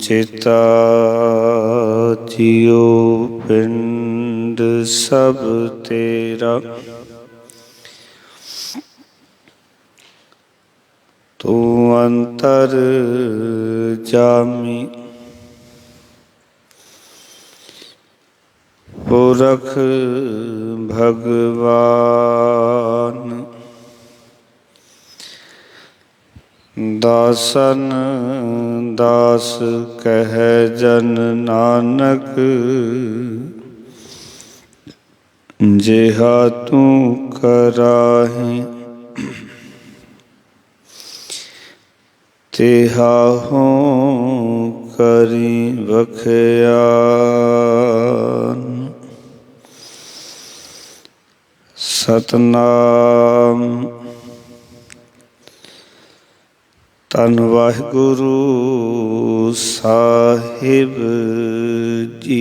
जेता जियो पिंड सब तेरा, तू अंतर जामी पुरख भगवान। दासन दास कह जन नानक, जेहा तू कराही तेहा हों करी बख्यान। सतनाम धन वाहिगुरु साहिब जी।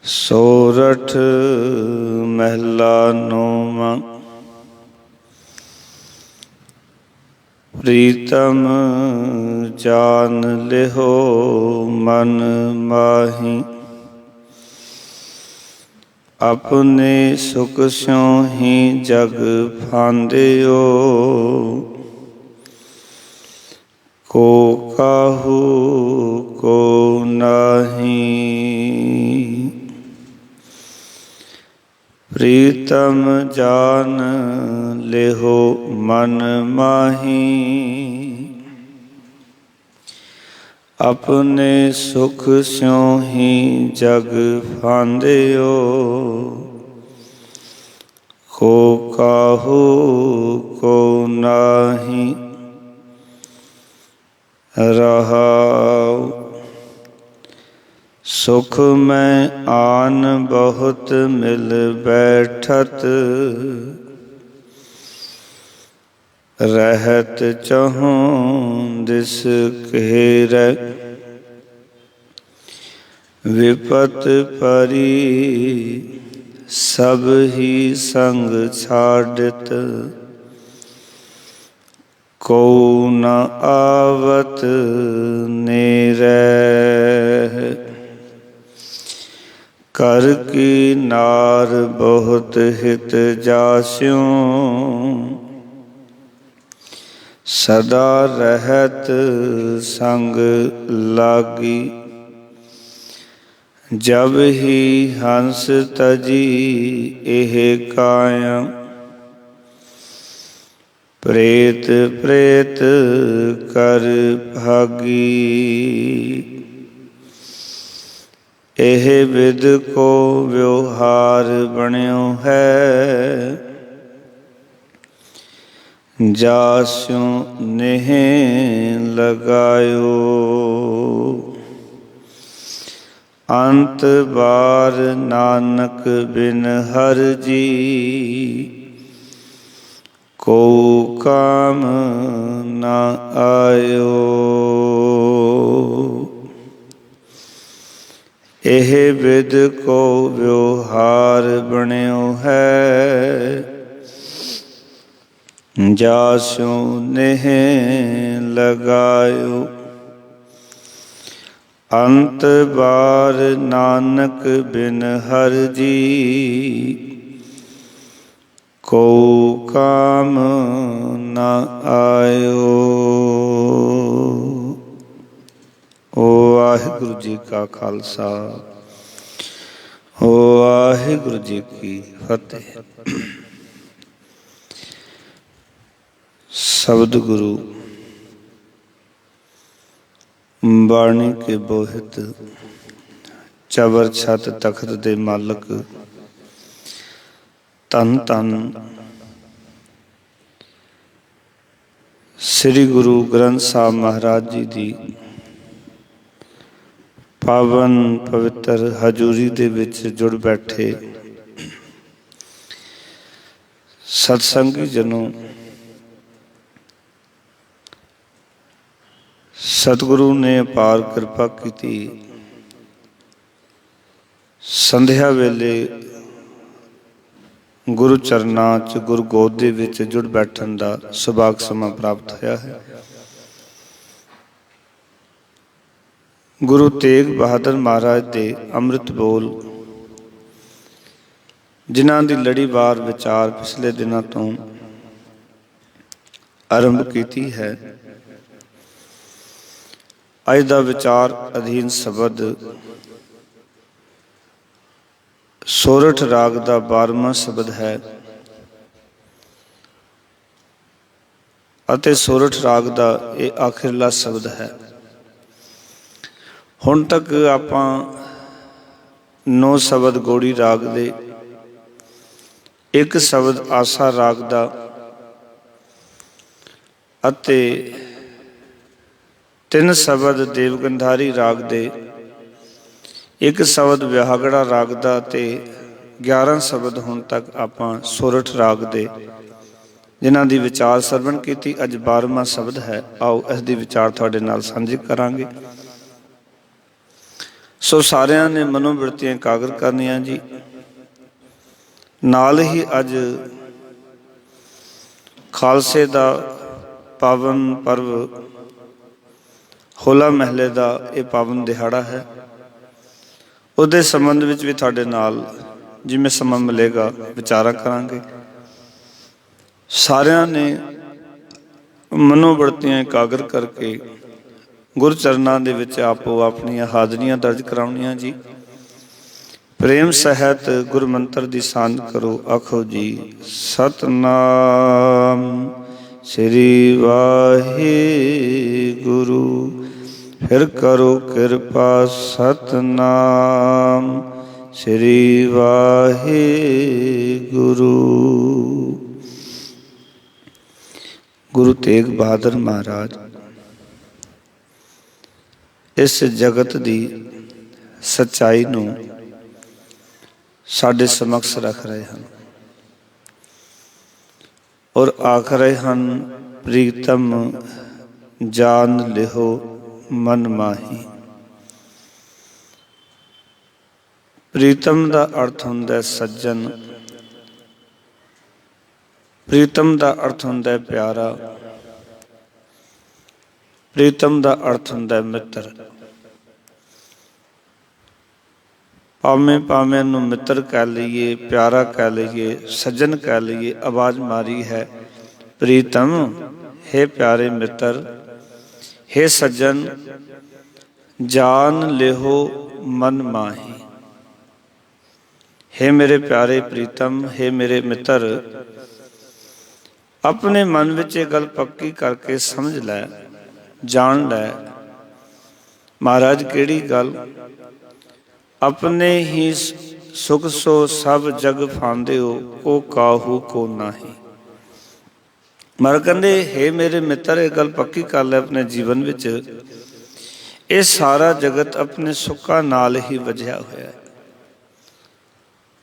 सोरठ महला नौवां। प्रीतम जान लिहो मन माही, अपने सुख स्यों ही जग फांदियो। को काहू को नाही, प्रीतम जान लिहो मन माही। अपने सुख स्यों ही जग फांदियो। को काहू को नाही। रहाउ सुख में आन बहुत मिल बैठत, रहत चहूँ दिस घेरै। विपत परी सब ही संग छाड़ित, को न आवत नेरै। कर की नार बहुत हित जास्यों, सदा रहत संग लागी। जब ही हंस तजी एह काया, प्रेत प्रेत कर भागी। एह विद को व्यवहार बण्यो है, जास्यों नेह लगायो। अंत बार नानक बिन हर जी, को काम न आयो। एह विद को व्यवहार बण्यो है, जास्यों नेह लगायो। अंत बार नानक बिन हर जी, को काम न आयो। वाहिगुरु जी का खालसा, वाहिगुरु जी की फतेह। शब्द गुरु बाणी के बोहित, चबर छत तखत दे मालक, धन धन श्री गुरु ग्रंथ साहब महाराज जी की पावन पवित्र हजूरी दे विच जुड़ बैठे सत्संगी जनों, सतगुरु ने अपार कृपा की। संध्या वेले ਗੁਰੂ ਚਰਨਾਂ 'ਚ ਗੁਰੂ ਗੋਦ ਦੇ ਵਿੱਚ ਜੁੜ ਬੈਠਣ ਦਾ ਸੁਭਾਗ ਸਮਾਂ ਪ੍ਰਾਪਤ ਹੋਇਆ ਹੈ। ਗੁਰੂ ਤੇਗ ਬਹਾਦਰ ਮਹਾਰਾਜ ਦੇ ਅੰਮ੍ਰਿਤ ਬੋਲ, ਜਿਨ੍ਹਾਂ ਦੀ ਲੜੀਵਾਰ ਵਿਚਾਰ ਪਿਛਲੇ ਦਿਨਾਂ ਤੋਂ ਆਰੰਭ ਕੀਤੀ ਹੈ। ਅੱਜ ਦਾ ਵਿਚਾਰ ਅਧੀਨ ਸ਼ਬਦ ਸੋਰਠ ਰਾਗ ਦਾ 12ਵਾਂ ਸ਼ਬਦ ਹੈ ਅਤੇ ਸੋਰਠ ਰਾਗ ਦਾ ਇਹ ਆਖਿਰਲਾ ਸ਼ਬਦ ਹੈ। ਹੁਣ ਤੱਕ ਆਪਾਂ 9 ਸ਼ਬਦ ਗੌੜੀ ਰਾਗ ਦੇ, 1 ਸ਼ਬਦ ਆਸਾ ਰਾਗ ਦਾ ਅਤੇ 3 ਸ਼ਬਦ ਦੇਵਗੰਧਾਰੀ ਰਾਗ ਦੇ, 1 ਸ਼ਬਦ ਵਿਆਹਗੜਾ ਰਾਗ ਦਾ ਅਤੇ 11 ਸ਼ਬਦ ਹੁਣ ਤੱਕ ਆਪਾਂ ਸੋਰਠ ਰਾਗ ਦੇ, ਜਿਨ੍ਹਾਂ ਦੀ ਵਿਚਾਰ ਸਰਵਣ ਕੀਤੀ। ਅੱਜ 12ਵਾਂ ਸ਼ਬਦ ਹੈ। ਆਓ ਇਸ ਦੀ ਵਿਚਾਰ ਤੁਹਾਡੇ ਨਾਲ ਸਾਂਝੀ ਕਰਾਂਗੇ। ਸੋ ਸਾਰਿਆਂ ਨੇ ਮਨੋਬਿਰਤੀਆਂ ਇਕਾਗਰ ਕਰਨੀਆਂ ਜੀ। ਨਾਲ ਹੀ ਅੱਜ ਖਾਲਸੇ ਦਾ ਪਾਵਨ ਪਰਵ ਹੋਲਾ ਮਹੱਲੇ ਦਾ ਇਹ ਪਾਵਨ ਦਿਹਾੜਾ ਹੈ। ਉਹਦੇ ਸੰਬੰਧ ਵਿੱਚ ਵੀ ਤੁਹਾਡੇ ਨਾਲ ਜਿਵੇਂ ਸਮਾਂ ਮਿਲੇਗਾ ਵਿਚਾਰਾਂ ਕਰਾਂਗੇ। ਸਾਰਿਆਂ ਨੇ ਮਨੋਬਿਰਤੀਆਂ ਇਕਾਗਰ ਕਰਕੇ ਗੁਰੂ ਚਰਨਾਂ ਦੇ ਵਿੱਚ ਆਪੋ ਆਪਣੀਆਂ ਹਾਜ਼ਰੀਆਂ ਦਰਜ ਕਰਾਉਣੀਆਂ ਜੀ। ਪ੍ਰੇਮ ਸਹਿਤ ਗੁਰੂ ਮੰਤਰ ਦੀ ਸਾਂਝ ਕਰੋ। ਆਖੋ ਜੀ ਸਤਨਾਮ ਸ੍ਰੀ ਵਾਹਿਗੁਰੂ। ਫਿਰ ਕਰੋ ਕਿਰਪਾ ਸਤਨਾਮ ਸ੍ਰੀ ਵਾਹਿਗੁਰੂ। ਗੁਰੂ ਤੇਗ ਬਹਾਦਰ ਮਹਾਰਾਜ ਇਸ ਜਗਤ ਦੀ ਸੱਚਾਈ ਨੂੰ ਸਾਡੇ ਸਮਕਸ਼ ਰੱਖ ਰਹੇ ਹਨ ਔਰ ਆਖ ਰਹੇ ਹਨ, ਪ੍ਰੀਤਮ ਜਾਨ ਲਿਹੋ ਮਨ ਮਾਹੀ। ਪ੍ਰੀਤਮ ਦਾ ਅਰਥ ਹੁੰਦਾ ਸੱਜਣ, ਪ੍ਰੀਤਮ ਦਾ ਅਰਥ ਹੁੰਦਾ ਪਿਆਰਾ, ਪ੍ਰੀਤਮ ਦਾ ਅਰਥ ਹੁੰਦਾ ਮਿੱਤਰ। ਭਾਵੇਂ ਨੂੰ ਮਿੱਤਰ ਕਹਿ ਲਈਏ, ਪਿਆਰਾ ਕਹਿ ਲਈਏ, ਸੱਜਣ ਕਹਿ ਲਈਏ, ਆਵਾਜ਼ ਮਾਰੀ ਹੈ ਪ੍ਰੀਤਮ, ਹੇ ਪਿਆਰੇ ਮਿੱਤਰ, ਹੇ ਸੱਜਣ, ਜਾਨ ਲਿਹੋ ਮਨ ਮਾਹੀ। ਹੇ ਮੇਰੇ ਪਿਆਰੇ ਪ੍ਰੀਤਮ, ਹੇ ਮੇਰੇ ਮਿੱਤਰ, ਆਪਣੇ ਮਨ ਵਿੱਚ ਇਹ ਗੱਲ ਪੱਕੀ ਕਰਕੇ ਸਮਝ ਲੈ, ਜਾਣ ਲੈ। ਮਹਾਰਾਜ ਕਿਹੜੀ ਗੱਲ? ਆਪਣੇ ਹੀ ਸੁਖ ਸੋ ਸਭ ਜਗ ਫਾਂਦੇ ਹੋ, ਉਹ ਕਾਹੂ ਕੋ ਨਾਹੀ। ਮਹਾਰਾਜ ਕਹਿੰਦੇ, ਹੇ ਮੇਰੇ ਮਿੱਤਰ, ਇਹ ਗੱਲ ਪੱਕੀ ਕਰ ਲੈ ਆਪਣੇ ਜੀਵਨ ਵਿੱਚ, ਇਹ ਸਾਰਾ ਜਗਤ ਆਪਣੇ ਸੁੱਖਾਂ ਨਾਲ ਹੀ ਵਜਿਆ ਹੋਇਆ ਹੈ।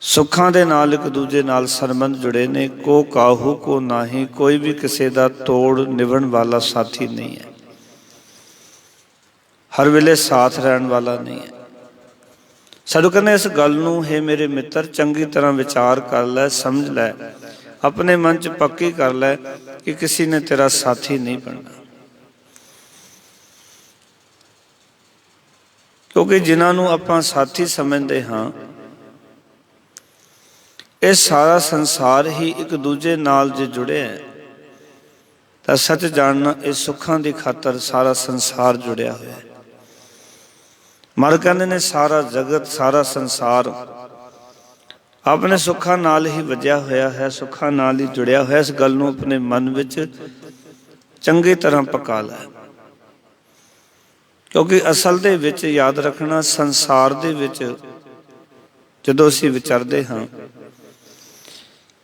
ਸੁੱਖਾਂ ਦੇ ਨਾਲ ਇੱਕ ਦੂਜੇ ਨਾਲ ਸੰਬੰਧ ਜੁੜੇ ਨੇ। ਕੋ ਕਾਹੂ ਕੋ ਨਾਹੀ, ਕੋਈ ਵੀ ਕਿਸੇ ਦਾ ਤੋੜ ਨਿਭਣ ਵਾਲਾ ਸਾਥੀ ਨਹੀਂ ਹੈ, ਹਰ ਵੇਲੇ ਸਾਥ ਰਹਿਣ ਵਾਲਾ ਨਹੀਂ ਹੈ। ਸਾਨੂੰ ਕਹਿੰਦੇ ਇਸ ਗੱਲ ਨੂੰ, ਹੇ ਮੇਰੇ ਮਿੱਤਰ, ਚੰਗੀ ਤਰ੍ਹਾਂ ਵਿਚਾਰ ਕਰ ਲੈ, ਸਮਝ ਲੈ, ਆਪਣੇ ਮਨ 'ਚ ਪੱਕੀ ਕਰ ਲੈ ਕਿ ਕਿਸੇ ਨੇ ਤੇਰਾ ਸਾਥੀ ਨਹੀਂ ਬਣਨਾ। ਕਿਉਂਕਿ ਜਿਨ੍ਹਾਂ ਨੂੰ ਆਪਾਂ ਸਾਥੀ ਸਮਝਦੇ ਹਾਂ, ਇਹ ਸਾਰਾ ਸੰਸਾਰ ਹੀ ਇੱਕ ਦੂਜੇ ਨਾਲ ਜੇ ਜੁੜਿਆ ਹੈ ਤਾਂ ਸੱਚ ਜਾਣਨਾ, ਇਹ ਸੁੱਖਾਂ ਦੀ ਖਾਤਰ ਸਾਰਾ ਸੰਸਾਰ ਜੁੜਿਆ ਹੋਇਆ ਹੈ। ਮਹਾਰਾਜ ਕਹਿੰਦੇ ਨੇ ਸਾਰਾ ਜਗਤ, ਸਾਰਾ ਸੰਸਾਰ ਆਪਣੇ ਸੁੱਖਾਂ ਨਾਲ ਹੀ ਵਜਿਆ ਹੋਇਆ ਹੈ, ਸੁੱਖਾਂ ਨਾਲ ਹੀ ਜੁੜਿਆ ਹੋਇਆ। ਇਸ ਗੱਲ ਨੂੰ ਆਪਣੇ ਮਨ ਵਿੱਚ ਚੰਗੀ ਤਰ੍ਹਾਂ ਪਕਾ ਲੈ। ਕਿਉਂਕਿ ਅਸਲ ਦੇ ਵਿੱਚ ਯਾਦ ਰੱਖਣਾ, ਸੰਸਾਰ ਦੇ ਵਿੱਚ ਜਦੋਂ ਅਸੀਂ ਵਿਚਰਦੇ ਹਾਂ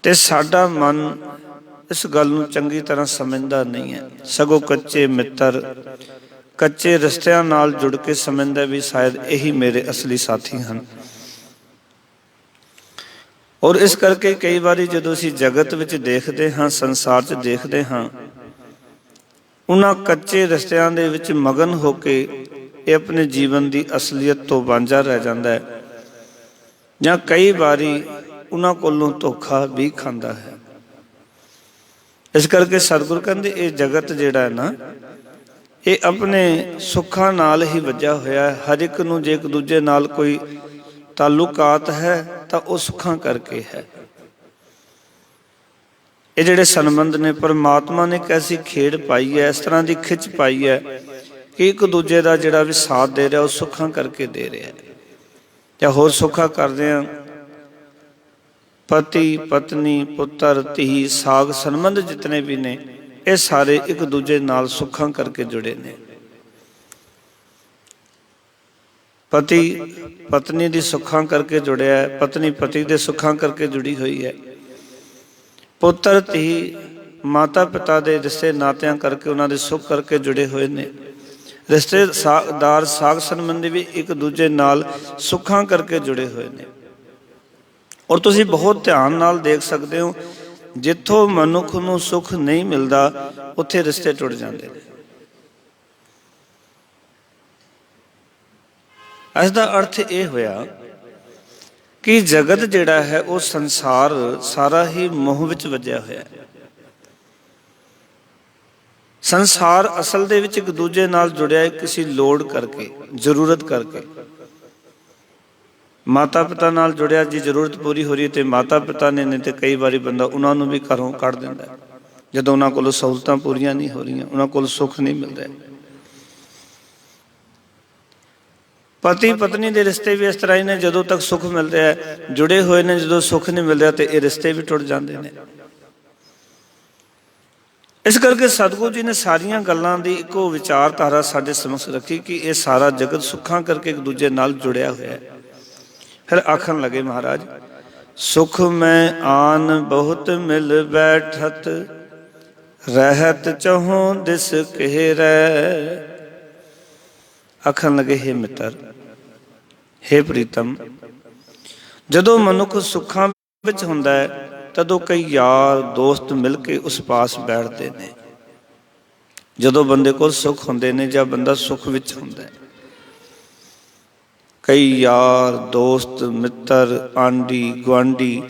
ਤੇ ਸਾਡਾ ਮਨ ਇਸ ਗੱਲ ਨੂੰ ਚੰਗੀ ਤਰ੍ਹਾਂ ਸਮਝਦਾ ਨਹੀਂ ਹੈ, ਸਗੋਂ ਕੱਚੇ ਮਿੱਤਰ, ਕੱਚੇ ਰਸਤਿਆਂ ਨਾਲ ਜੁੜ ਕੇ ਸਮਝਦਾ ਵੀ ਸ਼ਾਇਦ ਇਹੀ ਮੇਰੇ ਅਸਲੀ ਸਾਥੀ ਹਨ। ਔਰ ਇਸ ਕਰਕੇ ਕਈ ਵਾਰੀ ਜਦੋਂ ਅਸੀਂ ਜਗਤ ਵਿੱਚ ਦੇਖਦੇ ਹਾਂ, ਸੰਸਾਰ 'ਚ ਦੇਖਦੇ ਹਾਂ, ਉਹਨਾਂ ਕੱਚੇ ਰਸਤਿਆਂ ਦੇ ਵਿੱਚ ਮਗਨ ਹੋ ਕੇ ਇਹ ਆਪਣੇ ਜੀਵਨ ਦੀ ਅਸਲੀਅਤ ਤੋਂ ਵਾਂਝਾ ਰਹਿ ਜਾਂਦਾ ਹੈ। ਜਾਂ ਕਈ ਵਾਰੀ ਉਹਨਾਂ ਕੋਲੋਂ ਧੋਖਾ ਵੀ ਖਾਂਦਾ ਹੈ। ਇਸ ਕਰਕੇ ਸਤਿਗੁਰ ਕਹਿੰਦੇ ਇਹ ਜਗਤ ਜਿਹੜਾ ਹੈ ਨਾ, ਇਹ ਆਪਣੇ ਸੁੱਖਾਂ ਨਾਲ ਹੀ ਵੱਜਿਆ ਹੋਇਆ ਹੈ। ਹਰ ਇੱਕ ਨੂੰ ਜੇ ਇੱਕ ਦੂਜੇ ਨਾਲ ਕੋਈ ਤਾਲੁਕਾਤ ਹੈ ਤਾਂ ਉਹ ਸੁੱਖਾਂ ਕਰਕੇ ਹੈ। ਇਹ ਜਿਹੜੇ ਸੰਬੰਧ ਨੇ, ਪਰਮਾਤਮਾ ਨੇ ਕੈਸੀ ਖੇਡ ਪਾਈ ਹੈ, ਇਸ ਤਰ੍ਹਾਂ ਦੀ ਖਿੱਚ ਪਾਈ ਹੈ ਕਿ ਇੱਕ ਦੂਜੇ ਦਾ ਜਿਹੜਾ ਵੀ ਸਾਥ ਦੇ ਰਿਹਾ ਉਹ ਸੁੱਖਾਂ ਕਰਕੇ ਦੇ ਰਿਹਾ। ਜਾਂ ਹੋਰ ਸੁੱਖਾ ਕਰਦੇ ਹਾਂ, ਪਤੀ ਪਤਨੀ ਪੁੱਤਰ ਧੀ ਸਾਗ ਸੰਬੰਧ ਜਿਤਨੇ ਵੀ ਨੇ, ਇਹ ਸਾਰੇ ਇੱਕ ਦੂਜੇ ਨਾਲ ਸੁੱਖਾਂ ਕਰਕੇ ਜੁੜੇ ਨੇ। ਪਤੀ ਪਤਨੀ ਦੀ ਸੁੱਖਾਂ ਕਰਕੇ ਜੁੜਿਆ ਹੈ, ਪਤਨੀ ਪਤੀ ਦੇ ਸੁੱਖਾਂ ਕਰਕੇ ਜੁੜੀ ਹੋਈ ਹੈ, ਪੁੱਤਰ ਧੀ ਮਾਤਾ ਪਿਤਾ ਦੇ ਰਿਸ਼ਤੇ ਨਾਤਿਆਂ ਕਰਕੇ ਉਹਨਾਂ ਦੇ ਸੁੱਖ ਕਰਕੇ ਜੁੜੇ ਹੋਏ ਨੇ। ਰਿਸ਼ਤੇਦਾਰ ਸਾਗ ਸੰਬੰਧੀ ਵੀ ਇੱਕ ਦੂਜੇ ਨਾਲ ਸੁੱਖਾਂ ਕਰਕੇ ਜੁੜੇ ਹੋਏ ਨੇ। ਔਰ ਤੁਸੀਂ ਬਹੁਤ ਧਿਆਨ ਨਾਲ ਦੇਖ ਸਕਦੇ ਹੋ, ਜਿੱਥੋਂ ਮਨੁੱਖ ਨੂੰ ਸੁੱਖ ਨਹੀਂ ਮਿਲਦਾ ਉੱਥੇ ਰਿਸ਼ਤੇ ਟੁੱਟ ਜਾਂਦੇ ਨੇ। ਇਸ ਦਾ ਅਰਥ ਇਹ ਹੋਇਆ ਕਿ ਜਗਤ ਜਿਹੜਾ ਹੈ ਉਹ ਸੰਸਾਰ ਸਾਰਾ ਹੀ ਮੋਹ ਵਿੱਚ ਵੱਜਿਆ ਹੋਇਆ ਹੈ। ਸੰਸਾਰ ਅਸਲ ਦੇ ਵਿੱਚ ਇੱਕ ਦੂਜੇ ਨਾਲ ਜੁੜਿਆ ਹੈ ਕਿਸੇ ਲੋੜ ਕਰਕੇ, ਜ਼ਰੂਰਤ ਕਰਕੇ। ਮਾਤਾ ਪਿਤਾ ਨਾਲ ਜੁੜਿਆ, ਜੀ ਜ਼ਰੂਰਤ ਪੂਰੀ ਹੋ ਰਹੀ ਹੈ ਤੇ ਮਾਤਾ ਪਿਤਾ ਨੇ, ਨਹੀਂ ਤੇ ਕਈ ਵਾਰੀ ਬੰਦਾ ਉਹਨਾਂ ਨੂੰ ਵੀ ਘਰੋਂ ਕੱਢ ਦਿੰਦਾ ਜਦੋਂ ਉਹਨਾਂ ਕੋਲ ਸਹੂਲਤਾਂ ਪੂਰੀਆਂ ਨਹੀਂ ਹੋ ਰਹੀਆਂ, ਉਹਨਾਂ ਕੋਲ ਸੁੱਖ ਨਹੀਂ ਮਿਲ ਰਿਹਾ। ਪਤੀ ਪਤਨੀ ਦੇ ਰਿਸ਼ਤੇ ਵੀ ਇਸ ਤਰ੍ਹਾਂ ਹੀ ਨੇ, ਜਦੋਂ ਤੱਕ ਸੁੱਖ ਮਿਲ ਰਿਹਾ ਹੈ ਜੁੜੇ ਹੋਏ ਨੇ, ਜਦੋਂ ਸੁੱਖ ਨਹੀਂ ਮਿਲ ਰਿਹਾ ਤੇ ਇਹ ਰਿਸ਼ਤੇ ਵੀ ਟੁੱਟ ਜਾਂਦੇ ਨੇ। ਇਸ ਕਰਕੇ ਸਤਿਗੁਰੂ ਜੀ ਨੇ ਸਾਰੀਆਂ ਗੱਲਾਂ ਦੀ ਇੱਕੋ ਵਿਚਾਰਧਾਰਾ ਸਾਡੇ ਸਮਕਸ਼ ਰੱਖੀ ਕਿ ਇਹ ਸਾਰਾ ਜਗਤ ਸੁੱਖਾਂ ਕਰਕੇ ਇੱਕ ਦੂਜੇ ਨਾਲ ਜੁੜਿਆ ਹੋਇਆ ਹੈ। ਫਿਰ ਆਖਣ ਲੱਗੇ ਮਹਾਰਾਜ, ਸੁਖ ਮੈਂ ਆਨ ਬਹੁਤ ਮਿਲ ਬੈਠਤ, ਰਹਿਤ ਚਹੋਂ ਦਿਸ ਘੇਰੈ। ਆਖਣ ਲੱਗੇ, ਹੇ ਮਿੱਤਰ, ਹੇ ਪ੍ਰੀਤਮ, ਜਦੋਂ ਮਨੁੱਖ ਸੁੱਖਾਂ ਵਿੱਚ ਹੁੰਦਾ ਹੈ ਤਦੋਂ ਕਈ ਯਾਰ ਦੋਸਤ ਮਿਲ ਕੇ ਉਸ ਪਾਸ ਬੈਠਦੇ ਨੇ। ਜਦੋਂ ਬੰਦੇ ਕੋਲ ਸੁੱਖ ਹੁੰਦੇ ਨੇ ਜਾਂ ਬੰਦਾ ਸੁੱਖ ਵਿੱਚ ਹੁੰਦਾ ਹੈ, ਕਈ ਯਾਰ ਦੋਸਤ ਮਿੱਤਰ ਆਂਢੀ ਗੁਆਂਢੀ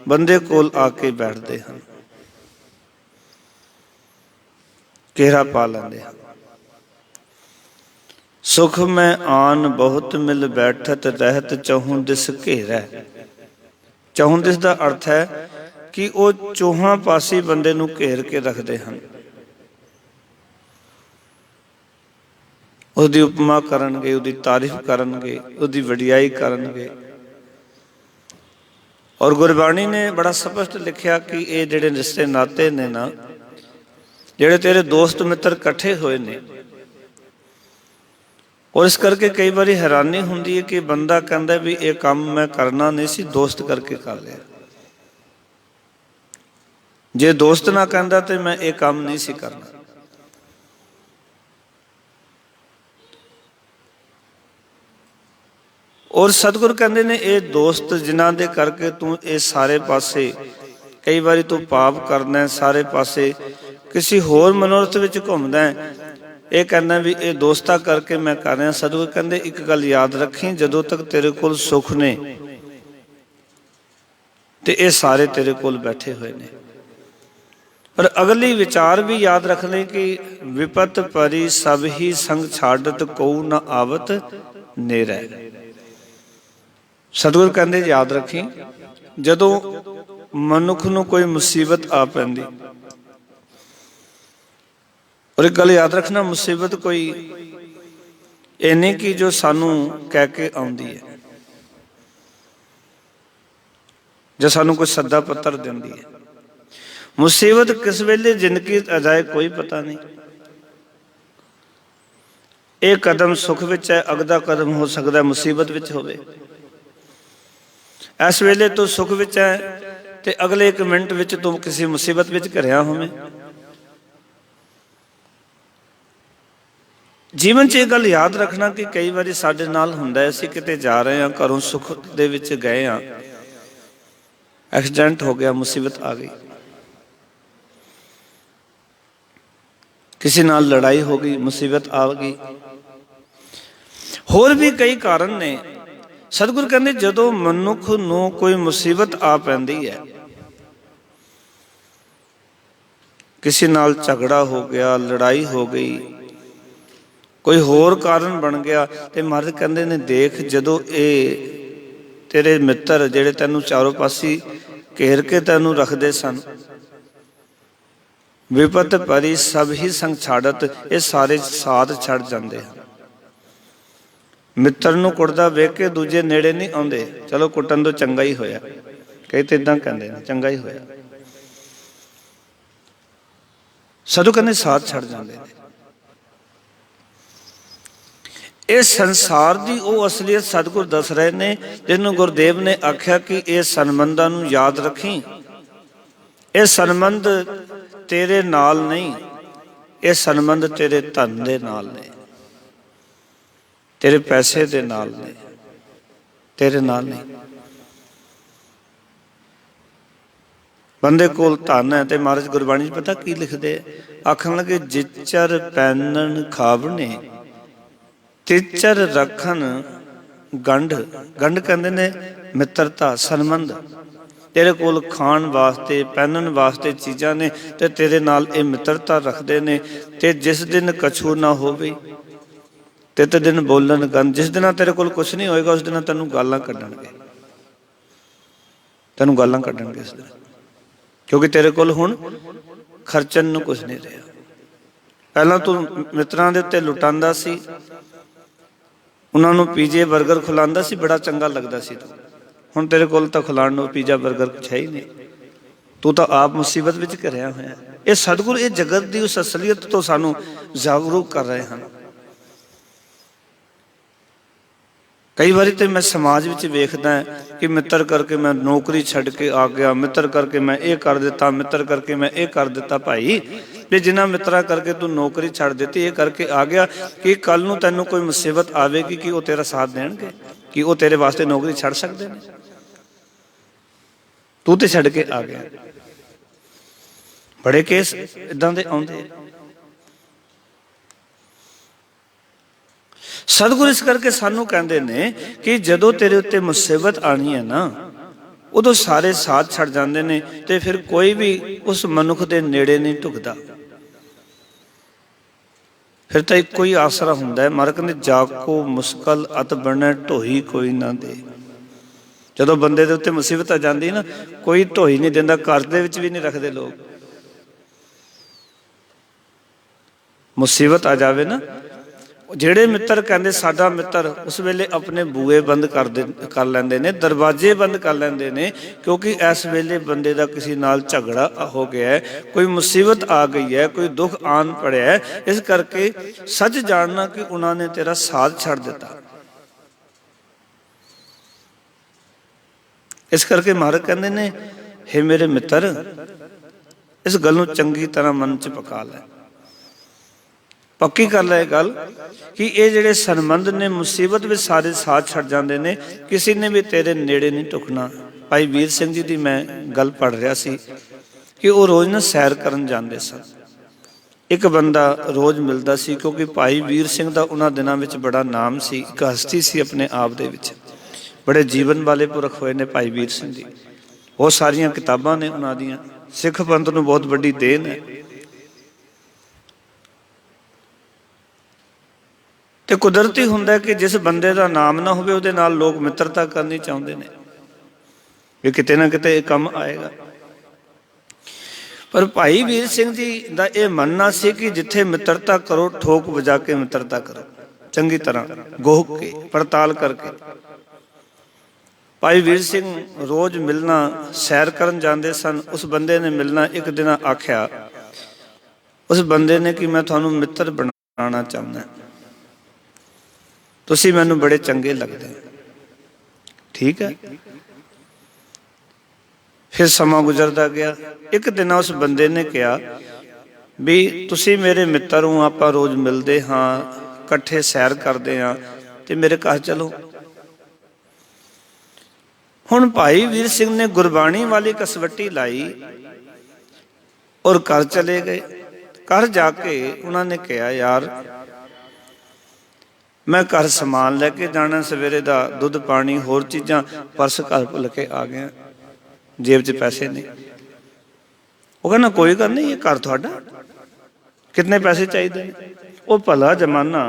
ਬੰਦੇ ਕੋਲ ਆ ਕੇ ਬੈਠਦੇ ਹਨ, ਘੇਰਾ ਪਾ ਲੈਂਦੇ ਹਨ। ਸੁਖ ਮੈਂ ਆਨ ਬਹੁਤ ਮਿਲ ਬੈਠਤ, ਰਹਿਤ ਚਹੁੰ ਦਿਸ ਘੇਰੈ। ਚਹੁੰ ਦਿਸ ਦਾ ਅਰਥ ਹੈ ਕਿ ਉਹ ਚੌਹਾਂ ਪਾਸੇ ਬੰਦੇ ਨੂੰ ਘੇਰ ਕੇ ਰੱਖਦੇ ਹਨ। ਉਹਦੀ ਉਪਮਾ ਕਰਨਗੇ, ਉਹਦੀ ਤਾਰੀਫ ਕਰਨਗੇ, ਉਹਦੀ ਵਡਿਆਈ ਕਰਨਗੇ। ਔਰ ਗੁਰਬਾਣੀ ਨੇ ਬੜਾ ਸਪਸ਼ਟ ਲਿਖਿਆ ਕਿ ਇਹ ਜਿਹੜੇ ਰਿਸ਼ਤੇ ਨਾਤੇ ਨੇ ਨਾ, ਜਿਹੜੇ ਤੇਰੇ ਦੋਸਤ ਮਿੱਤਰ ਇਕੱਠੇ ਹੋਏ ਨੇ, ਔਰ ਇਸ ਕਰਕੇ ਕਈ ਵਾਰੀ ਹੈਰਾਨੀ ਹੁੰਦੀ ਹੈ ਕਿ ਬੰਦਾ ਕਹਿੰਦਾ ਵੀ ਇਹ ਕੰਮ ਮੈਂ ਕਰਨਾ ਨਹੀਂ ਸੀ, ਦੋਸਤ ਕਰਕੇ ਕਰ ਲਿਆ। ਜੇ ਦੋਸਤ ਨਾ ਕਹਿੰਦਾ ਤੇ ਮੈਂ ਇਹ ਕੰਮ ਨਹੀਂ ਸੀ ਕਰਨਾ। ਔਰ ਸਤਿਗੁਰ ਕਹਿੰਦੇ ਨੇ, ਇਹ ਦੋਸਤ ਜਿਨ੍ਹਾਂ ਦੇ ਕਰਕੇ ਤੂੰ ਇਹ ਸਾਰੇ ਪਾਸੇ ਕਈ ਵਾਰੀ ਤੂੰ ਪਾਪ ਕਰਨਾ, ਸਾਰੇ ਪਾਸੇ ਕਿਸੇ ਹੋਰ ਮਨੋਰਥ ਵਿੱਚ ਘੁੰਮਦਾ ਹੈ, ਇਹ ਕਹਿੰਦਾ ਵੀ ਇਹ ਦੋਸਤਾਂ ਕਰਕੇ ਮੈਂ ਕਰ ਰਿਹਾ। ਸਤਿਗੁਰ ਕਹਿੰਦੇ ਇੱਕ ਗੱਲ ਯਾਦ ਰੱਖੀ, ਜਦੋਂ ਤੱਕ ਤੇਰੇ ਕੋਲ ਸੁੱਖ ਨੇ ਤੇ ਇਹ ਸਾਰੇ ਤੇਰੇ ਕੋਲ ਬੈਠੇ ਹੋਏ ਨੇ। ਪਰ ਅਗਲੀ ਵਿਚਾਰ ਵੀ ਯਾਦ ਰੱਖ ਲੈ ਕਿ ਵਿਪਤ ਪਰੀ ਸਭ ਹੀ ਸੰਗ ਛਾੜਤ, ਕਉ ਨਾ ਆਵਤ ਨੇਰੈ। ਸਤਿਗੁਰ ਕਹਿੰਦੇ ਯਾਦ ਰੱਖੀ, ਜਦੋਂ ਮਨੁੱਖ ਨੂੰ ਕੋਈ ਮੁਸੀਬਤ ਆ ਪੈਂਦੀ, ਔਰ ਇੱਕ ਗੱਲ ਯਾਦ ਰੱਖਣਾ, ਮੁਸੀਬਤ ਕੋਈ ਇਹ ਨਹੀਂ ਕਿ ਜੋ ਸਾਨੂੰ ਕਹਿ ਕੇ ਆਉਂਦੀ ਹੈ ਜਾਂ ਸਾਨੂੰ ਕੋਈ ਸੱਦਾ ਪੱਤਰ ਦਿੰਦੀ ਹੈ। ਮੁਸੀਬਤ ਕਿਸ ਵੇਲੇ ਜ਼ਿੰਦਗੀ ਆ ਜਾਏ ਕੋਈ ਪਤਾ ਨਹੀਂ। ਇਹ ਕਦਮ ਸੁੱਖ ਵਿੱਚ ਹੈ, ਅਗਲਾ ਕਦਮ ਹੋ ਸਕਦਾ ਮੁਸੀਬਤ ਵਿੱਚ ਹੋਵੇ। ਇਸ ਵੇਲੇ ਤੂੰ ਸੁੱਖ ਵਿੱਚ ਹੈ ਤੇ ਅਗਲੇ 1 ਮਿੰਟ ਵਿੱਚ ਤੂੰ ਕਿਸੇ ਮੁਸੀਬਤ ਵਿੱਚ ਘਿਰਿਆ ਹੋਵੇਂ। ਜੀਵਨ 'ਚ ਇਹ ਗੱਲ ਯਾਦ ਰੱਖਣਾ ਕਿ ਕਈ ਵਾਰੀ ਸਾਡੇ ਨਾਲ ਹੁੰਦਾ ਹੈ, ਅਸੀਂ ਕਿਤੇ ਜਾ ਰਹੇ ਹਾਂ, ਘਰੋਂ ਸੁੱਖ ਦੇ ਵਿੱਚ ਗਏ ਹਾਂ, ਐਕਸੀਡੈਂਟ ਹੋ ਗਿਆ, ਮੁਸੀਬਤ ਆ ਗਈ, ਕਿਸੇ ਨਾਲ ਲੜਾਈ ਹੋ ਗਈ, ਮੁਸੀਬਤ ਆ ਗਈ। ਹੋਰ ਵੀ ਕਈ ਕਾਰਨ ਨੇ ਸਤਿਗੁਰ ਕਹਿੰਦੇ ਜਦੋਂ ਮਨੁੱਖ ਨੂੰ ਕੋਈ ਮੁਸੀਬਤ ਆ ਪੈਂਦੀ ਹੈ, ਕਿਸੇ ਨਾਲ ਝਗੜਾ ਹੋ ਗਿਆ, ਲੜਾਈ ਹੋ ਗਈ, ਕੋਈ ਹੋਰ ਕਾਰਨ ਬਣ ਗਿਆ, ਤੇ ਮਹਾਰਾਜ ਕਹਿੰਦੇ ਨੇ ਦੇਖ ਜਦੋਂ ਇਹ ਤੇਰੇ ਮਿੱਤਰ ਜਿਹੜੇ ਤੈਨੂੰ ਚਾਰੋਂ ਪਾਸੇ ਘੇਰ ਕੇ ਤੈਨੂੰ ਰੱਖਦੇ ਸਨ, ਵਿਪਤ ਭਰੀ ਸਭ ਹੀ ਸੰਗ ਛਾੜਤ, ਇਹ ਸਾਰੇ ਸਾਥ ਛੱਡ ਜਾਂਦੇ ਹਨ। ਮਿੱਤਰ ਨੂੰ ਕੁੱਟਦਾ ਵੇਖ ਕੇ ਦੂਜੇ ਨੇੜੇ ਨਹੀਂ ਆਉਂਦੇ, ਚਲੋ ਕੁੱਟਣ ਤੋਂ ਚੰਗਾ ਹੀ ਹੋਇਆ, ਕਈ ਤਾਂ ਏਦਾਂ ਕਹਿੰਦੇ ਨੇ ਚੰਗਾ ਹੀ ਹੋਇਆ। ਸਾਧੂ ਕਹਿੰਦੇ ਸਾਥ ਛੱਡ ਜਾਂਦੇ ਨੇ। ਇਹ ਸੰਸਾਰ ਦੀ ਉਹ ਅਸਲੀਅਤ ਸਤਿਗੁਰ ਦੱਸ ਰਹੇ ਨੇ, ਜਿਹਨੂੰ ਗੁਰਦੇਵ ਨੇ ਆਖਿਆ ਕਿ ਇਹ ਸੰਬੰਧਾਂ ਨੂੰ ਯਾਦ ਰੱਖੀ। ਇਹ ਸੰਬੰਧ ਤੇਰੇ ਨਾਲ ਨਹੀਂ, ਇਹ ਸੰਬੰਧ ਤੇਰੇ ਧਨ ਦੇ ਨਾਲ ਨੇ, ਤੇਰੇ ਪੈਸੇ ਦੇ ਨਾਲ ਨੇ, ਤੇਰੇ ਨਾਲ ਨਹੀਂ। ਬੰਦੇ ਕੋਲ ਧਨ ਹੈ ਤੇ ਮਹਾਰਾਜ ਗੁਰਬਾਣੀ 'ਚ ਪਤਾ ਕੀ ਲਿਖਦੇ, ਆਖਣ ਲੱਗੇ ਜਿਚਰ ਪੈਨਣ ਖਾਵਣੇ ਤਿਚਰ ਰੱਖਣ ਗੰਢ। ਗੰਢ ਕਹਿੰਦੇ ਨੇ ਮਿੱਤਰਤਾ, ਸੰਬੰਧ। ਤੇਰੇ ਕੋਲ ਖਾਣ ਵਾਸਤੇ ਪਹਿਨਣ ਵਾਸਤੇ ਚੀਜ਼ਾਂ ਨੇ ਤੇ ਤੇਰੇ ਨਾਲ ਇਹ ਮਿੱਤਰਤਾ ਰੱਖਦੇ ਨੇ। ਤੇ ਜਿਸ ਦਿਨ ਕਛੂ ਨਾ ਹੋਵੇ ਤੇ ਦਿਨ ਬੋਲਣ ਗੰਢ। ਜਿਸ ਦਿਨ ਤੇਰੇ ਕੋਲ ਕੁਛ ਨਹੀਂ ਹੋਏਗਾ ਉਸ ਦਿਨ ਤੈਨੂੰ ਗਾਲਾਂ ਕੱਢਣਗੇ, ਤੈਨੂੰ ਗਾਲਾਂ ਕੱਢਣਗੇ ਇਸ ਦਿਨ, ਕਿਉਂਕਿ ਤੇਰੇ ਕੋਲ ਹੁਣ ਖਰਚਣ ਨੂੰ ਕੁਛ ਨਹੀਂ ਰਿਹਾ। ਪਹਿਲਾਂ ਤੂੰ ਮਿੱਤਰਾਂ ਦੇ ਉੱਤੇ ਲੁਟਾਉਂਦਾ ਸੀ, ਉਹਨਾਂ ਨੂੰ ਪੀਜੇ ਬਰਗਰ ਖਿਲਾਉਂਦਾ ਸੀ, ਬੜਾ ਚੰਗਾ ਲੱਗਦਾ ਸੀ ਤੂੰ। ਹੁਣ ਤੇਰੇ ਕੋਲ ਤਾਂ ਖਿਲਾਉਣ ਨੂੰ ਪੀਜ਼ਾ ਬਰਗਰ ਕੁਛ ਹੈ ਹੀ ਨਹੀਂ, ਤੂੰ ਤਾਂ ਆਪ ਮੁਸੀਬਤ ਵਿੱਚ ਘਿਰਿਆ ਹੋਇਆ। ਇਹ ਸਤਿਗੁਰ ਇਹ ਜਗਤ ਦੀ ਉਸ ਅਸਲੀਅਤ ਤੋਂ ਸਾਨੂੰ ਜਾਗਰੂਕ ਕਰ ਰਹੇ ਹਨ। ਕਈ ਵਾਰੀ ਤੇ ਮੈਂ ਸਮਾਜ ਵਿੱਚ ਵੇਖਦਾ ਕਿ ਮਿੱਤਰ ਕਰਕੇ ਮੈਂ ਨੌਕਰੀ ਛੱਡ ਕੇ ਆ ਗਿਆ, ਮਿੱਤਰ ਕਰਕੇ ਮੈਂ ਇਹ ਕਰ ਦਿੱਤਾ, ਮਿੱਤਰ ਕਰਕੇ ਮੈਂ ਇਹ ਕਰ ਦਿੱਤਾ। ਭਾਈ ਵੀ ਜਿਨ੍ਹਾਂ ਮਿੱਤਰਾਂ ਕਰਕੇ ਤੂੰ ਨੌਕਰੀ ਛੱਡ ਦਿੱਤੀ, ਇਹ ਕਰਕੇ ਆ ਗਿਆ, ਕਿ ਕੱਲ ਨੂੰ ਤੈਨੂੰ ਕੋਈ ਮੁਸੀਬਤ ਆਵੇਗੀ ਕਿ ਉਹ ਤੇਰਾ ਸਾਥ ਦੇਣਗੇ, ਕਿ ਉਹ ਤੇਰੇ ਵਾਸਤੇ ਨੌਕਰੀ ਛੱਡ ਸਕਦੇ ਨੇ? ਤੂੰ ਤੇ ਛੱਡ ਕੇ ਆ ਗਿਆ। ਬੜੇ ਕੇਸ ਇਦਾਂ ਦੇ ਆਉਂਦੇ। ਸਤਿਗੁਰ ਇਸ ਕਰਕੇ ਸਾਨੂੰ ਕਹਿੰਦੇ ਨੇ ਕਿ ਜਦੋਂ ਤੇਰੇ ਉੱਤੇ ਮੁਸੀਬਤ ਆਣੀ ਹੈ ਨਾ, ਉਦੋਂ ਸਾਰੇ ਸਾਥ ਛੱਡ ਜਾਂਦੇ ਨੇ ਤੇ ਫਿਰ ਕੋਈ ਵੀ ਉਸ ਮਨੁੱਖ ਦੇ ਨੇੜੇ ਨਹੀਂ ਢੁਕਦਾ। ਫਿਰ ਤਾਂ ਇੱਕੋ ਹੀ ਆਸਰਾ ਹੁੰਦਾ ਹੈ। ਮਹਾਰਾਜ ਕਹਿੰਦੇ ਜਾਕੋ ਮੁਸ਼ਕਲ ਅਤ ਬਣੈ ਢੋਈ ਕੋਈ ਨਾ ਦੇ। ਜਦੋਂ ਬੰਦੇ ਦੇ ਉੱਤੇ ਮੁਸੀਬਤ ਆ ਜਾਂਦੀ ਨਾ, ਕੋਈ ਢੋਈ ਨਹੀਂ ਦਿੰਦਾ, ਘਰ ਦੇ ਵਿੱਚ ਵੀ ਨਹੀਂ ਰੱਖਦੇ ਲੋਕ। ਮੁਸੀਬਤ ਆ ਜਾਵੇ ਨਾ, ਜਿਹੜੇ ਮਿੱਤਰ ਕਹਿੰਦੇ ਸਾਡਾ ਮਿੱਤਰ, ਉਸ ਵੇਲੇ ਆਪਣੇ ਬੂਹੇ ਬੰਦ ਕਰ ਲੈਂਦੇ ਨੇ, ਦਰਵਾਜ਼ੇ ਬੰਦ ਕਰ ਲੈਂਦੇ ਨੇ, ਕਿਉਂਕਿ ਇਸ ਵੇਲੇ ਬੰਦੇ ਦਾ ਕਿਸੇ ਨਾਲ ਝਗੜਾ ਹੋ ਗਿਆ ਹੈ, ਕੋਈ ਮੁਸੀਬਤ ਆ ਗਈ ਹੈ, ਕੋਈ ਦੁੱਖ ਆਣ ਪੜਿਆ ਹੈ। ਇਸ ਕਰਕੇ ਸੱਚ ਜਾਣਨਾ ਕਿ ਉਹਨਾਂ ਨੇ ਤੇਰਾ ਸਾਥ ਛੱਡ ਦਿੱਤਾ। ਇਸ ਕਰਕੇ ਮਹਾਰਾਜ ਕਹਿੰਦੇ ਨੇ, ਹੇ ਮੇਰੇ ਮਿੱਤਰ, ਇਸ ਗੱਲ ਨੂੰ ਚੰਗੀ ਤਰ੍ਹਾਂ ਮਨ 'ਚ ਪਕਾ ਲੈ, ਪੱਕੀ ਕਰ ਲੈ ਇਹ ਗੱਲ ਕਿ ਇਹ ਜਿਹੜੇ ਸੰਬੰਧ ਨੇ ਮੁਸੀਬਤ ਵਿੱਚ ਸਾਰੇ ਸਾਥ ਛੱਡ ਜਾਂਦੇ ਨੇ, ਕਿਸੇ ਨੇ ਵੀ ਤੇਰੇ ਨੇੜੇ ਨਹੀਂ ਢੁਕਣਾ। ਭਾਈ ਵੀਰ ਸਿੰਘ ਜੀ ਦੀ ਮੈਂ ਗੱਲ ਪੜ੍ਹ ਰਿਹਾ ਸੀ ਕਿ ਉਹ ਰੋਜ਼ ਨਾ ਸੈਰ ਕਰਨ ਜਾਂਦੇ ਸਨ। ਇੱਕ ਬੰਦਾ ਰੋਜ਼ ਮਿਲਦਾ ਸੀ, ਕਿਉਂਕਿ ਭਾਈ ਵੀਰ ਸਿੰਘ ਦਾ ਉਹਨਾਂ ਦਿਨਾਂ ਵਿੱਚ ਬੜਾ ਨਾਮ ਸੀ, ਇੱਕ ਹਸਤੀ ਸੀ ਆਪਣੇ ਆਪ ਦੇ ਵਿੱਚ। ਬੜੇ ਜੀਵਨ ਵਾਲੇ ਪੁਰਖ ਹੋਏ ਨੇ ਭਾਈ ਵੀਰ ਸਿੰਘ ਜੀ। ਬਹੁਤ ਸਾਰੀਆਂ ਕਿਤਾਬਾਂ ਨੇ ਉਹਨਾਂ ਦੀਆਂ, ਸਿੱਖ ਪੰਥ ਨੂੰ ਬਹੁਤ ਵੱਡੀ ਦੇਣ ਹੈ। ਤੇ ਕੁਦਰਤੀ ਹੁੰਦਾ ਕਿ ਜਿਸ ਬੰਦੇ ਦਾ ਨਾਮ ਨਾ ਹੋਵੇ ਉਹਦੇ ਨਾਲ ਲੋਕ ਮਿੱਤਰਤਾ ਕਰਨੀ ਚਾਹੁੰਦੇ ਨੇ, ਵੀ ਕਿਤੇ ਨਾ ਕਿਤੇ ਇਹ ਕੰਮ ਆਏਗਾ। ਪਰ ਭਾਈ ਵੀਰ ਸਿੰਘ ਜੀ ਦਾ ਇਹ ਮੰਨਣਾ ਸੀ ਕਿ ਜਿੱਥੇ ਮਿੱਤਰਤਾ ਕਰੋ, ਠੋਕ ਵਜਾ ਕੇ ਮਿੱਤਰਤਾ ਕਰੋ, ਚੰਗੀ ਤਰ੍ਹਾਂ ਗੋਹ ਕੇ ਪੜਤਾਲ ਕਰਕੇ। ਭਾਈ ਵੀਰ ਸਿੰਘ ਰੋਜ਼ ਮਿਲਣਾ, ਸੈਰ ਕਰਨ ਜਾਂਦੇ ਸਨ। ਉਸ ਬੰਦੇ ਨੇ ਮਿਲਣਾ, ਇੱਕ ਦਿਨ ਆਖਿਆ ਉਸ ਬੰਦੇ ਨੇ ਕਿ ਮੈਂ ਤੁਹਾਨੂੰ ਮਿੱਤਰ ਬਣਾਉਣਾ ਚਾਹੁੰਦਾ, ਤੁਸੀਂ ਮੈਨੂੰ ਬੜੇ ਚੰਗੇ ਲੱਗਦੇ। ਠੀਕ ਹੈ। ਫਿਰ ਸਮਾਂ ਗੁਜ਼ਰਦਾ ਗਿਆ। ਇੱਕ ਦਿਨ ਉਸ ਬੰਦੇ ਨੇ ਕਿਹਾ ਵੀ ਤੁਸੀਂ ਮੇਰੇ ਮਿੱਤਰ ਹੋ, ਆਪਾਂ ਰੋਜ਼ ਮਿਲਦੇ ਹਾਂ, ਇਕੱਠੇ ਸੈਰ ਕਰਦੇ ਹਾਂ, ਤੇ ਮੇਰੇ ਘਰ ਚਲੋ। ਹੁਣ ਭਾਈ ਵੀਰ ਸਿੰਘ ਨੇ ਗੁਰਬਾਣੀ ਵਾਲੀ ਕਸਵੱਟੀ ਲਾਈ ਔਰ ਘਰ ਚਲੇ ਗਏ। ਘਰ ਜਾ ਕੇ ਉਹਨਾਂ ਨੇ ਕਿਹਾ, ਯਾਰ मैं घर समान लैके जाना सवेरे का, दुध पानी होर चीज़ां, पर्स घर भुल के आ गया, जेब च पैसे नहीं। वो कहना कोई गल नहीं, ये घर तुहाडा, कितने पैसे चाहिए। वो भला जमाना,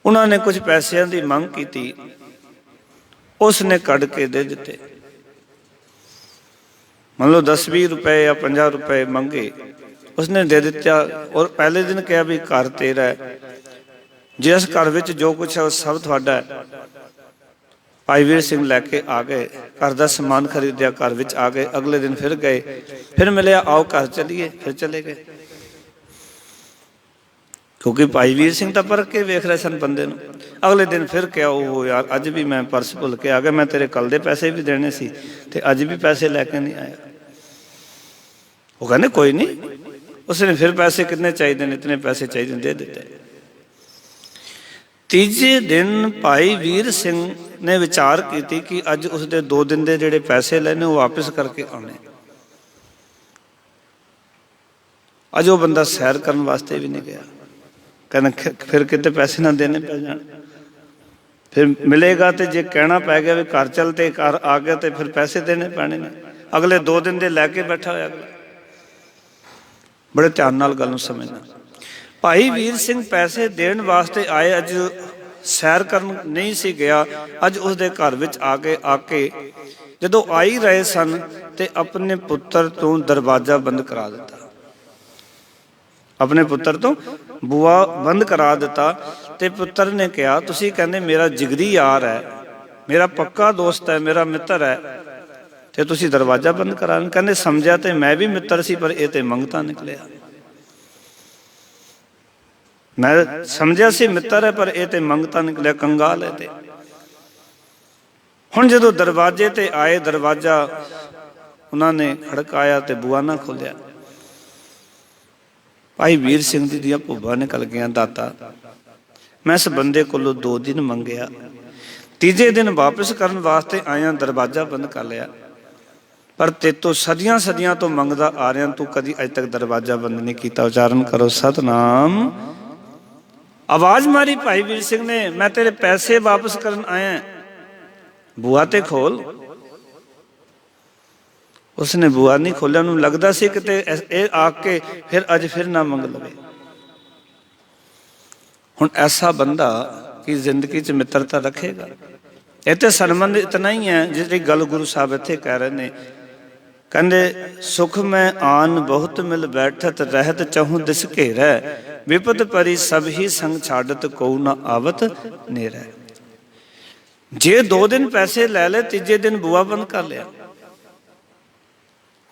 उन्होंने कुछ पैसों की मंग की, उसने कढ़ के दे दिते। मान लो 10-20 रुपए या 50 रुपए मंगे, उसने दे दिता। और पहले दिन कहा भी घर तेरा है, जिस घर में जो कुछ है वो सब तुहाडा है। भाई वीर सिंह लैके आ गए, घर का समान खरीदया, घर में आ गए। अगले दिन फिर गए, फिर मिले, आओ घर चलीए, फिर चले गए। क्योंकि भाई वीर सिंह तो परख के वेख रहे सन बंदे नूं। अगले दिन फिर क्या, ओह यार अज भी मैं पर्स भुल के आ गया, मैं तेरे कल दे पैसे भी देने सी ते अज भी पैसे लैके नहीं आया। वो कहने कोई नहीं। उसने फिर पैसे कितने चाहिए, इतने पैसे चाहिए, दे दिते। तीजे दिन भाई वीर सिंह ने विचार की कि अज उसके 2 दिन के जोड़े पैसे लेने वो वापस करके आने। अज वो बंदा सैर करने वास्ते भी नहीं गया, कहना फिर कितने पैसे ना देने पै जान, फिर मिलेगा तो जे कहना पै गया भी घर चलते, घर आ गया तो फिर पैसे देने पैने ने। अगले 2 दिन के लैके बैठा होया। बड़े ध्यान नाल गल नूं समझना। भाई वीर सिंह पैसे देने वास्ते आए, अज सैर करन नहीं सी गया। अज उसके घर विच आके जदों आई रहे सन ते अपने पुत्र तो दरवाजा बंद करा दिता। अपने पुत्र तो बुआ बंद करा दिता। ते पुत्र ने कहा, तुसीं कहंदे मेरा जिगरी यार है, मेरा पक्का दोस्त है, मेरा मित्र है, ते तुसीं दरवाजा बंद करा। कहंदे समझिया ते मैं भी मित्र सी, पर ये ते मंगता निकलिया। मैं समझिया सी मित्र है, पर ये ते मंगता निकलिया, कंगाल है। ते हुण जदों दरवाजे ते आए, दरवाजा उन्होंने खड़काया ते बुआ ना खोलिया। भाई वीर सिंह जी दियां भुब्बां निकल गया, दाता मैं इस बंदे कोलों 2 दिन मंगया, तीजे दिन वापस करने वास्ते आया, दरवाजा बंद कर लिया, पर तेतों सदियां सदियां तो मंगदा आ रहा, तू कदी अज तक दरवाजा बंद नहीं किया। उच्चारण करो सतनाम। आवाज मारी भाई वीर सिंह ने, मैं तेरे पैसे वापस करन आया, बुआ ते खोल। उसने बुआ नहीं खोलिया। उन्होंने लगता सी कि आके फिर अज फिर ना मंग लवे। हुण ऐसा बंदा कि जिंदगी च मित्रता रखेगा? इत्थे संबंध इतना ही है जिहड़ी गल गुरु साहब इत्थे कह रहे ने, कहंदे सुख में आन बहुत मिल बैठत, रहत चहु दिस घेरै, विपद परी सब ही संग छाड़त, को ना आवत नेरै। जे 2 दिन पैसे ले ले, तीजे दिन बुआ बंद कर लिया।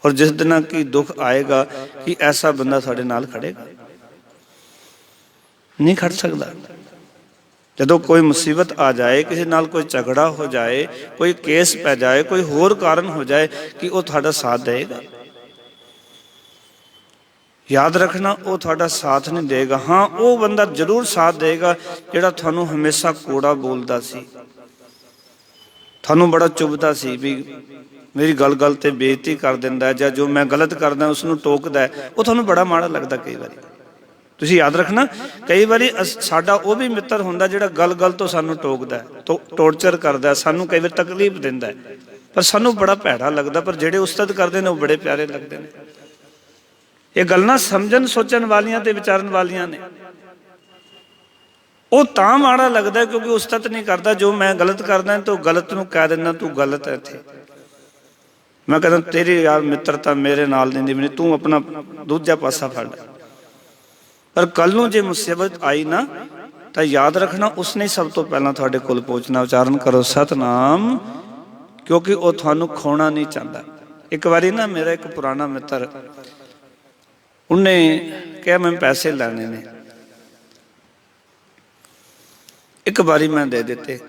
और जिस दिन की दुख आएगा कि ऐसा बंदा साडे नाल खड़ेगा? नहीं खड़ सकता। जदों कोई मुसीबत आ जाए, किसी नाल कोई झगड़ा हो जाए, कोई केस पै जाए, कोई होर कारण हो जाए, कि वो तुहाडा साथ देगा? याद रखना, वो तुहाडा साथ नहीं देगा। हाँ, वो बंदा जरूर साथ देगा जिहड़ा तुहानू हमेशा कोड़ा बोलदा सी, थानू बड़ा चुभदा सी, भी मेरी गल गल ते बेइज्जती कर दिंदा है, जां जो मैं गलत करदा उसनू टोकदा है, वो थानू बड़ा माड़ा लगदा। कई बारी तुसीं याद रखना, कई बारी साडा वो भी मित्र हुंदा जिहड़ा गल गल तो सानू टोकदा है, टोर्चर करदा है, सानू कई बार तकलीफ दिंदा है, पर सानू बड़ा भैड़ा लगदा। पर जिहड़े उस्ताद करदे ने वो बड़े प्यारे लगदे ने। ये गल्लां समझन सोचण वालियां ते विचारन वालियां ने। वो तां माड़ा लगदा क्योंकि उस्ताद नहीं करदा, जो मैं गलत करदा तो गलत नू कह दिंदा तू गलत है। इत्थे मैं कहता तेरी यार मित्रता मेरे नाल नहीं निभनी, तू अपना दूजा पासा फड़। पर कल नूं जे मुसीबत आई ना, तो याद रखना उसने सब तो पहला तुहाडे कोल पहुंचना। उच्चारण करो सतनाम, क्योंकि वो तुहानू खोना नहीं चाहता। एक बारी ना मेरा एक पुराना मित्र, उन्हें कहा मैं पैसे लैने ने, एक बारी मैं दे दिते,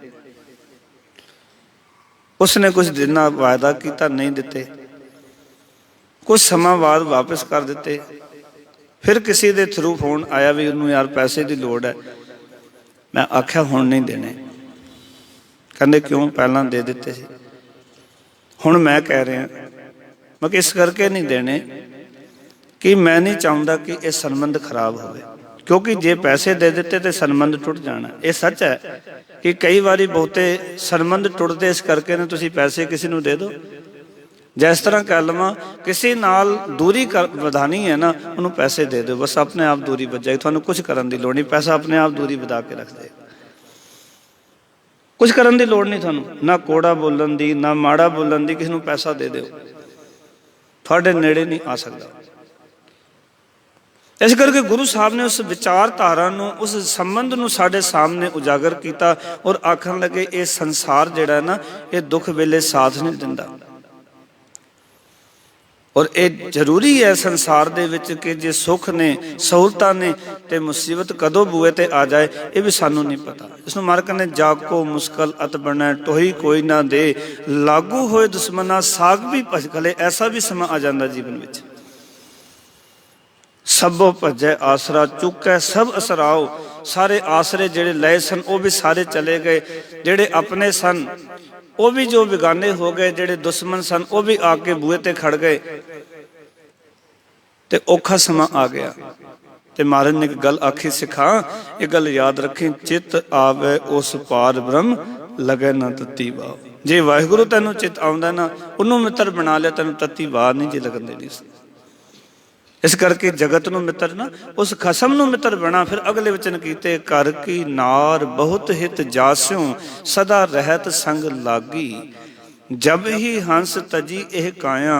उसने कुछ दिन वायदा किया नहीं दिते, कुछ समय बाद वापस कर दिते। फिर किसी के थ्रू फोन आया भी उन्होंने यार पैसे की लोड़ है, मैं आख्या हुण नहीं देने। कहते क्यों, पहला दे दिते सी, हुण मैं कह रहा। मैं इस करके नहीं देने कि मैं नहीं चाहता कि यह संबंध खराब हो, क्योंकि जे पैसे दे दिते तो संबंध टुट जाना। ये सच है कि कई बारी बहुते संबंध टुटते इस करके ने तुसीं पैसे किसी नूं दे दो। जिस तरह कह लवां किसी नाल दूरी वधानी है ना, उन्होंने पैसे दे दो, बस अपने आप दूरी बच जाएगी। तुहानूं कुछ करन दी लोड़ नहीं, पैसा अपने आप दूरी वधा के रख देगा। कुछ करन दी लोड़ नहीं तुहानूं, ना कोड़ा बोलन दी ना माड़ा बोलन दी। किसी नूं पैसा दे दो, तुहाडे नेड़े नहीं आ सकता। इस करके गुरु साहब ने उस विचारधारा नूं, उस संबंध नूं साडे सामने उजागर किया और आखन लगे ये संसार जिहड़ा है ना, ये दुख वेले साथ नहीं दिंदा। और ये जरूरी है संसार दे विच कि जे सुख ने सहूलतां ने ते मुसीबत कदों बूए ते आ जाए, ये भी सानू नहीं पता। इसनूं मार कहने जाको मुश्किल अत बने टोही कोई ना दे, लागू होए दुश्मना साग भी भजकले। ऐसा भी समा आ जाता जीवन विच। सबो भजे आसरा चुकै सब असराओ। सारे आसरे जिहड़े लए सन वो भी सारे चले गए, जिहड़े अपने सन वो भी जो बेगाने हो गए, जिहड़े दुश्मन सन वो भी आके बूहे ते खड़ गए ते औखा समा आ गया। ते महाराज ने एक गल आखी, सिखा ये गल याद रखी, चित आवे उस पार ब्रह्म लगे ना तत्ती वाह। जे वाहिगुरु तैनूं चित आउंदा ना, उन्होंने मित्र बना लिया, तैनूं तत्ती वाह नहीं जी लगन देनी। इस करके जगत नूं मित्र ना, उस खसम नूं मित्र बना। फिर अगले वचन कीते, कर की नार बहुत हित जास्यों, सदा रहत संग लागी। जब ही हंस तजी एह काया,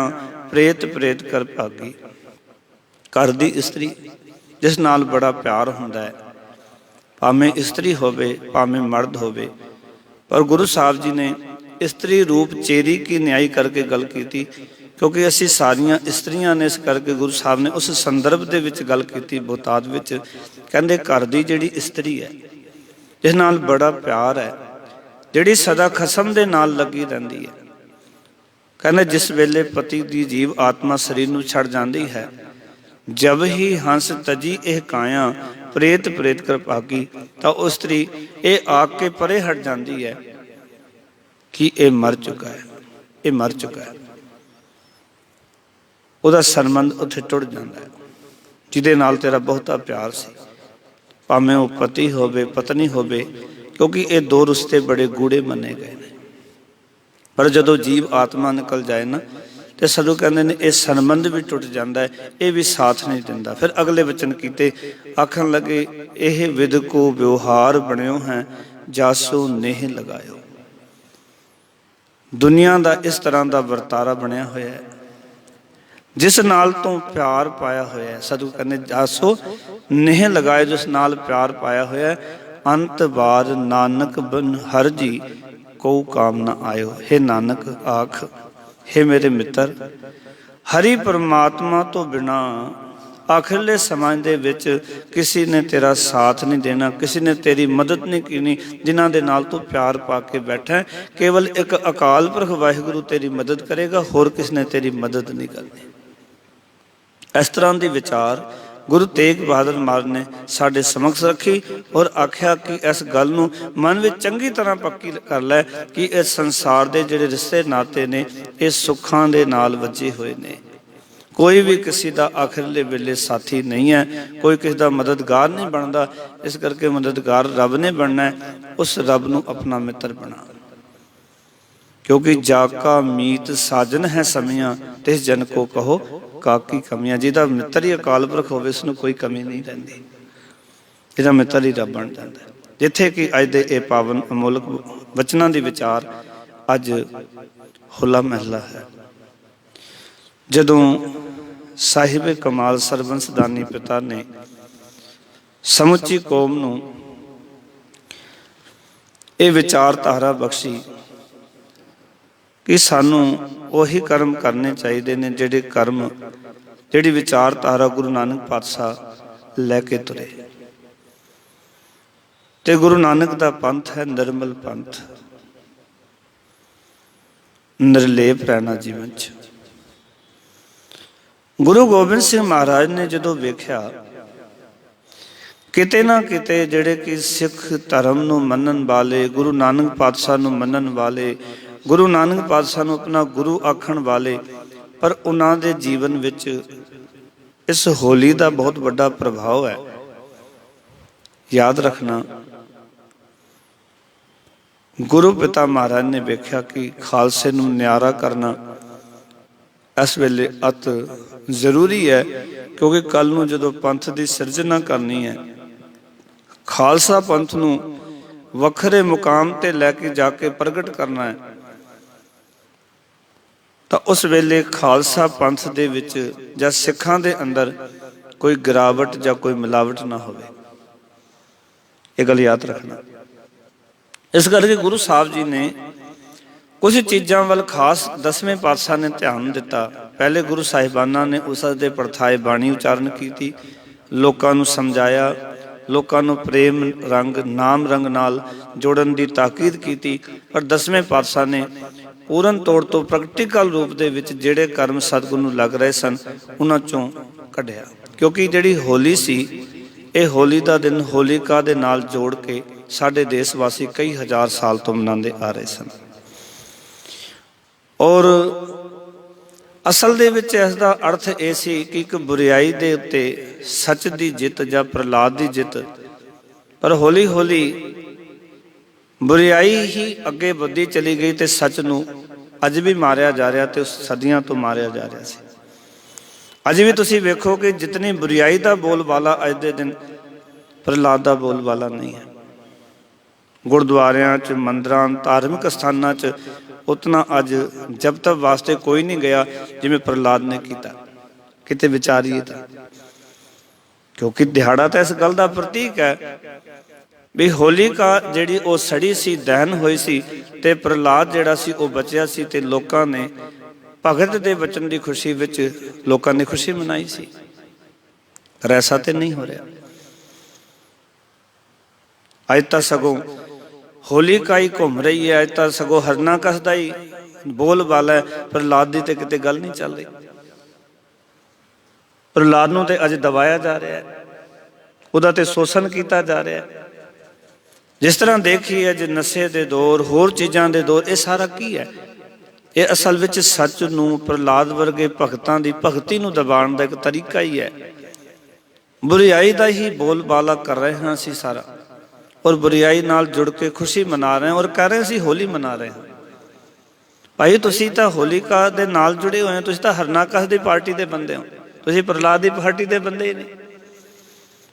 प्रेत प्रेत कर भागी। घर दी इस्त्री जिस नाल बड़ा प्यार हुंदा है, भावें इस्त्री होवे भावें मर्द होवे, पर गुरु साहब जी ने इस्त्री रूप चेरी की न्याय करके गल की। क्योंकि असी सारियां इस्त्रियां ने, इस करके गुरु साहब ने उस संदर्भ दे विच गल की। बहुतात विच कहंदे घर दी जिहड़ी इस्त्री है, जिस नाल बड़ा प्यार है, जिहड़ी सदा खसम दे नाल लगी रहिंदी है। कहंदे जिस वेले पति दी जीव आत्मा शरीर नूं छड़ जांदी है, जब ही हंस तजी एह काया, प्रेत प्रेत कर भागी, तां उस स्त्री ये आग के परे हट जाती है कि ये मर चुका है, ये मर चुका है। ਉਹਦਾ संबंध उत्थे टुट जाता है, जिहदे नाल तेरा बहुता प्यार सी, भावें वो पति होवे पत्नी होवे, क्योंकि ये दो रिश्ते बड़े गूढ़े मने गए हैं। पर जदों जीव आत्मा निकल जाए ना, तो सदों कहते हैं ये संबंध भी टुट जाता है, ये भी साथ नहीं दिंदा। फिर अगले वचन कीते, आखन लगे यह विद को व्यवहार बनियो है, जासो नेह लगायो। दुनिया का इस तरह का वरतारा बनया होया है, जिस नाल तो प्यार पाया होया है। सदू कहने जासो नेह लगाए, जिस नाल प्यार पाया होया है। अंत बार नानक बन हर जी को काम ना आयो। हे नानक आख, हे मेरे मित्र, हरि परमात्मा तो बिना आखिरले समय दे विच किसी ने तेरा साथ नहीं देना, किसी ने तेरी मदद नहीं कीनी। जिन्हां दे नाल तू प्यार पा के बैठा है, केवल एक अकाल पुरख वाहिगुरु तेरी मदद करेगा, होर किसी ने तेरी मदद नहीं करनी। इस तरह के विचार गुरु तेग बहादुर महाराज ने साढ़े समक्ष रखी और आख्या कि इस गल नूं मन में चंगी तरह पक्की कर लै कि इस संसार के जिहड़े रिश्ते नाते ने, ये सुखां दे नाल वजे हुए ने। कोई भी किसी का आखिरले वेले साथी नहीं है, कोई किसी का मददगार नहीं बनता। इस करके मददगार रब ने बनना है, उस रब नूं अपना मित्र बना। क्योंकि जाका मीत साजन है समियां, तिस जन को कहो काकी कमियां। जिहदा मित्र ही अकाल पुरख होवे, इसनूं कोई कमी नहीं रहिंदी, जिहदा मित्र ही रब बन जाता है। जिथे कि अज दे ये पावन अमोलक वचनां दी विचार अज होला महला है। जदों साहिब कमाल सरबंस दानी पिता ने समुची कौम नूं ये विचारधारा बख्शी कि सानू वही कर्म करने चाहिए ने जिहड़े कर्म, जिहड़ी विचारधारा गुरु नानक पातशाह लैके तुरे। ते गुरु नानक दा पंथ है निर्मल पंथ, निर्लेप रहना जीवन च। गुरु गोबिंद सिंह महाराज ने जदों वेख्या किते ना किते जिहड़े कि सिख धर्म नूं मनन वाले, गुरु नानक पातशाह नूं मनन वाले, गुरु नानक पातशाह नूं अपना गुरु आखण वाले, पर उन्हां दे जीवन विच इस होली का बहुत बड़ा प्रभाव है। याद रखना, गुरु पिता महाराज ने वेख्या कि खालसे नूं न्यारा करना इस वेले अत जरूरी है, क्योंकि कल नूं जदों पंथ की सिरजना करनी है, खालसा पंथ नूं वखरे मुकाम ते लैके जाके प्रगट करना है, तो उस वेले खालसा पंथ दे विच जां सिखां दे अंदर कोई गिरावट जां कोई मिलावट ना होवे। ये गल याद रखना। इस करके गुरु साहब जी ने कुछ चीज़ों वाल खास 10वें पातशाह ने ध्यान दिता। पहले गुरु साहिबाना ने उस दे पड़थाए बाणी उचारण की, लोगों नूं समझाया, लोगों नूं प्रेम रंग नाम रंग नाल जोड़न की ताकीद की। पर 10वें पातशाह ने पूर्ण तौर तो प्रैक्टिकल रूप दे विच जिहड़े कर्म सतगुरु नूं लग रहे सन उन्हां चों कढ़िया, क्योंकि जिहड़ी होली सी ये होली का दिन होलिका दे नाल जोड़ के साडे देश वासी कई हज़ार साल तो मनाते आ रहे सन। और असल दे विच इसदा अर्थ ये सी कि एक बुराई दे उत्ते सच की जित जां प्रहलाद की जित। पर हौली हौली बुराई ही अगे बढ़ती चली गई तो सच नूं अज भी मारिया जा रहा, तो सदियां तो मारिया जा रहा सी। अज भी तुसीं वेखो कि जितनी बुराई का बोलबाला अज दे दिन प्रहलाद का बोलबाला नहीं है। गुरुद्वारियां च मंदिरां धार्मिक स्थानां च उतना अज जब तक वास्ते कोई नहीं गया जिवें प्रहलाद ने किया। किते विचारिए था, क्योंकि दिहाड़ा तो इस गल का प्रतीक है भी होलिका जिहड़ी वो सड़ी सी दहन हुई सी ते प्रहलाद जिहड़ा सी वो बचिया सी, ते लोकां ने भगत दे वचन की खुशी विच लोकां ने खुशी मनाई सी। पर ऐसा तो नहीं हो रहा। अज तो सगों होलिका ही घूम रही है, अज तो सगों हरनाकस का ही बोलबाला है, प्रहलाद की तो किते गल नहीं चल रही। प्रहलाद नूं ते अज दबाया जा रहा है, उहदा ते शोषण किया जा रहा है। जिस तरह देखिए अज नशे के दौर, होर चीज़ों के दौर, ये सारा की है? ये असल विच सच नूं प्रहलाद वर्गे भगतां दी भगती नूं दबाण दा एक तरीका ही है। बुराई का ही बोलबाला कर रहे हैं असीं सारा, और बुराई नाल जुड़ के खुशी मना रहे हैं और कह रहे हैं असीं होली मना रहे हैं। भाई तुसीं तां होलिका दे नाल जुड़े हुए हैं, तुसीं तां हरनाकस दी पार्टी दे बंदे हो, तुसीं प्रहलाद दी पार्टी दे बंदे ही नहीं।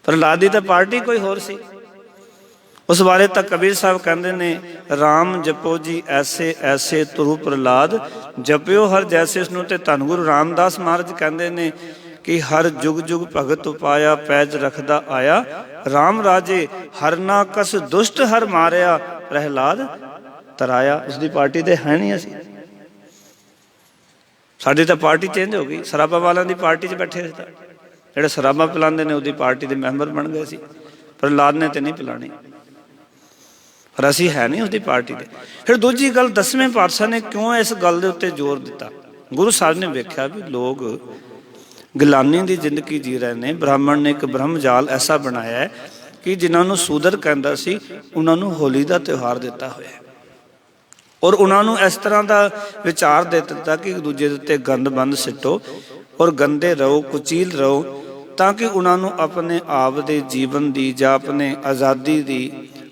प्रहलाद दी तां पार्टी कोई होर सी। उस बारे तक कबीर साहब कहते ने, राम जपो जी ऐसे ऐसे तुरु प्रहलाद, जपियो हर जैसे। उसनूं ते धन गुरु रामदास महाराज कहते ने कि हर जुग जुग भगत उपाया, पैज रखदा आया, राम राजे हरनाकस दुष्ट हर मारिया, प्रहलाद तराया। उसकी पार्टी तो है नहीं। असी साडी तो पार्टी चेंज हो गई, शराबा वालों की पार्टी च बैठे थे, जिहड़े शराबा पिलांदे ने उसकी पार्टी के मैंबर बन गए सी। प्रहलाद ने तो नहीं पिलानी, पर असी है नहीं उसकी पार्टी के। फिर दूजी गल, 10वें पातशाह ने क्यों इस गल के उत्ते जोर दिता? गुरु साहब ने वेख्या भी लोग गिलानी की जिंदगी जी रहे हैं। ब्राह्मण ने एक ब्रह्म जाल ऐसा बनाया है कि जिन्होंने सूदर कहता सी उन्होंने होली का त्यौहार दिता होया, और उन्होंने इस तरह का विचार दे दिता कि एक दूजे के उत्ते गंद बंद सिटो और गंदे रहो, कुचील रहो, ताकि उन्होंने अपने आप के जीवन की या अपने आज़ादी की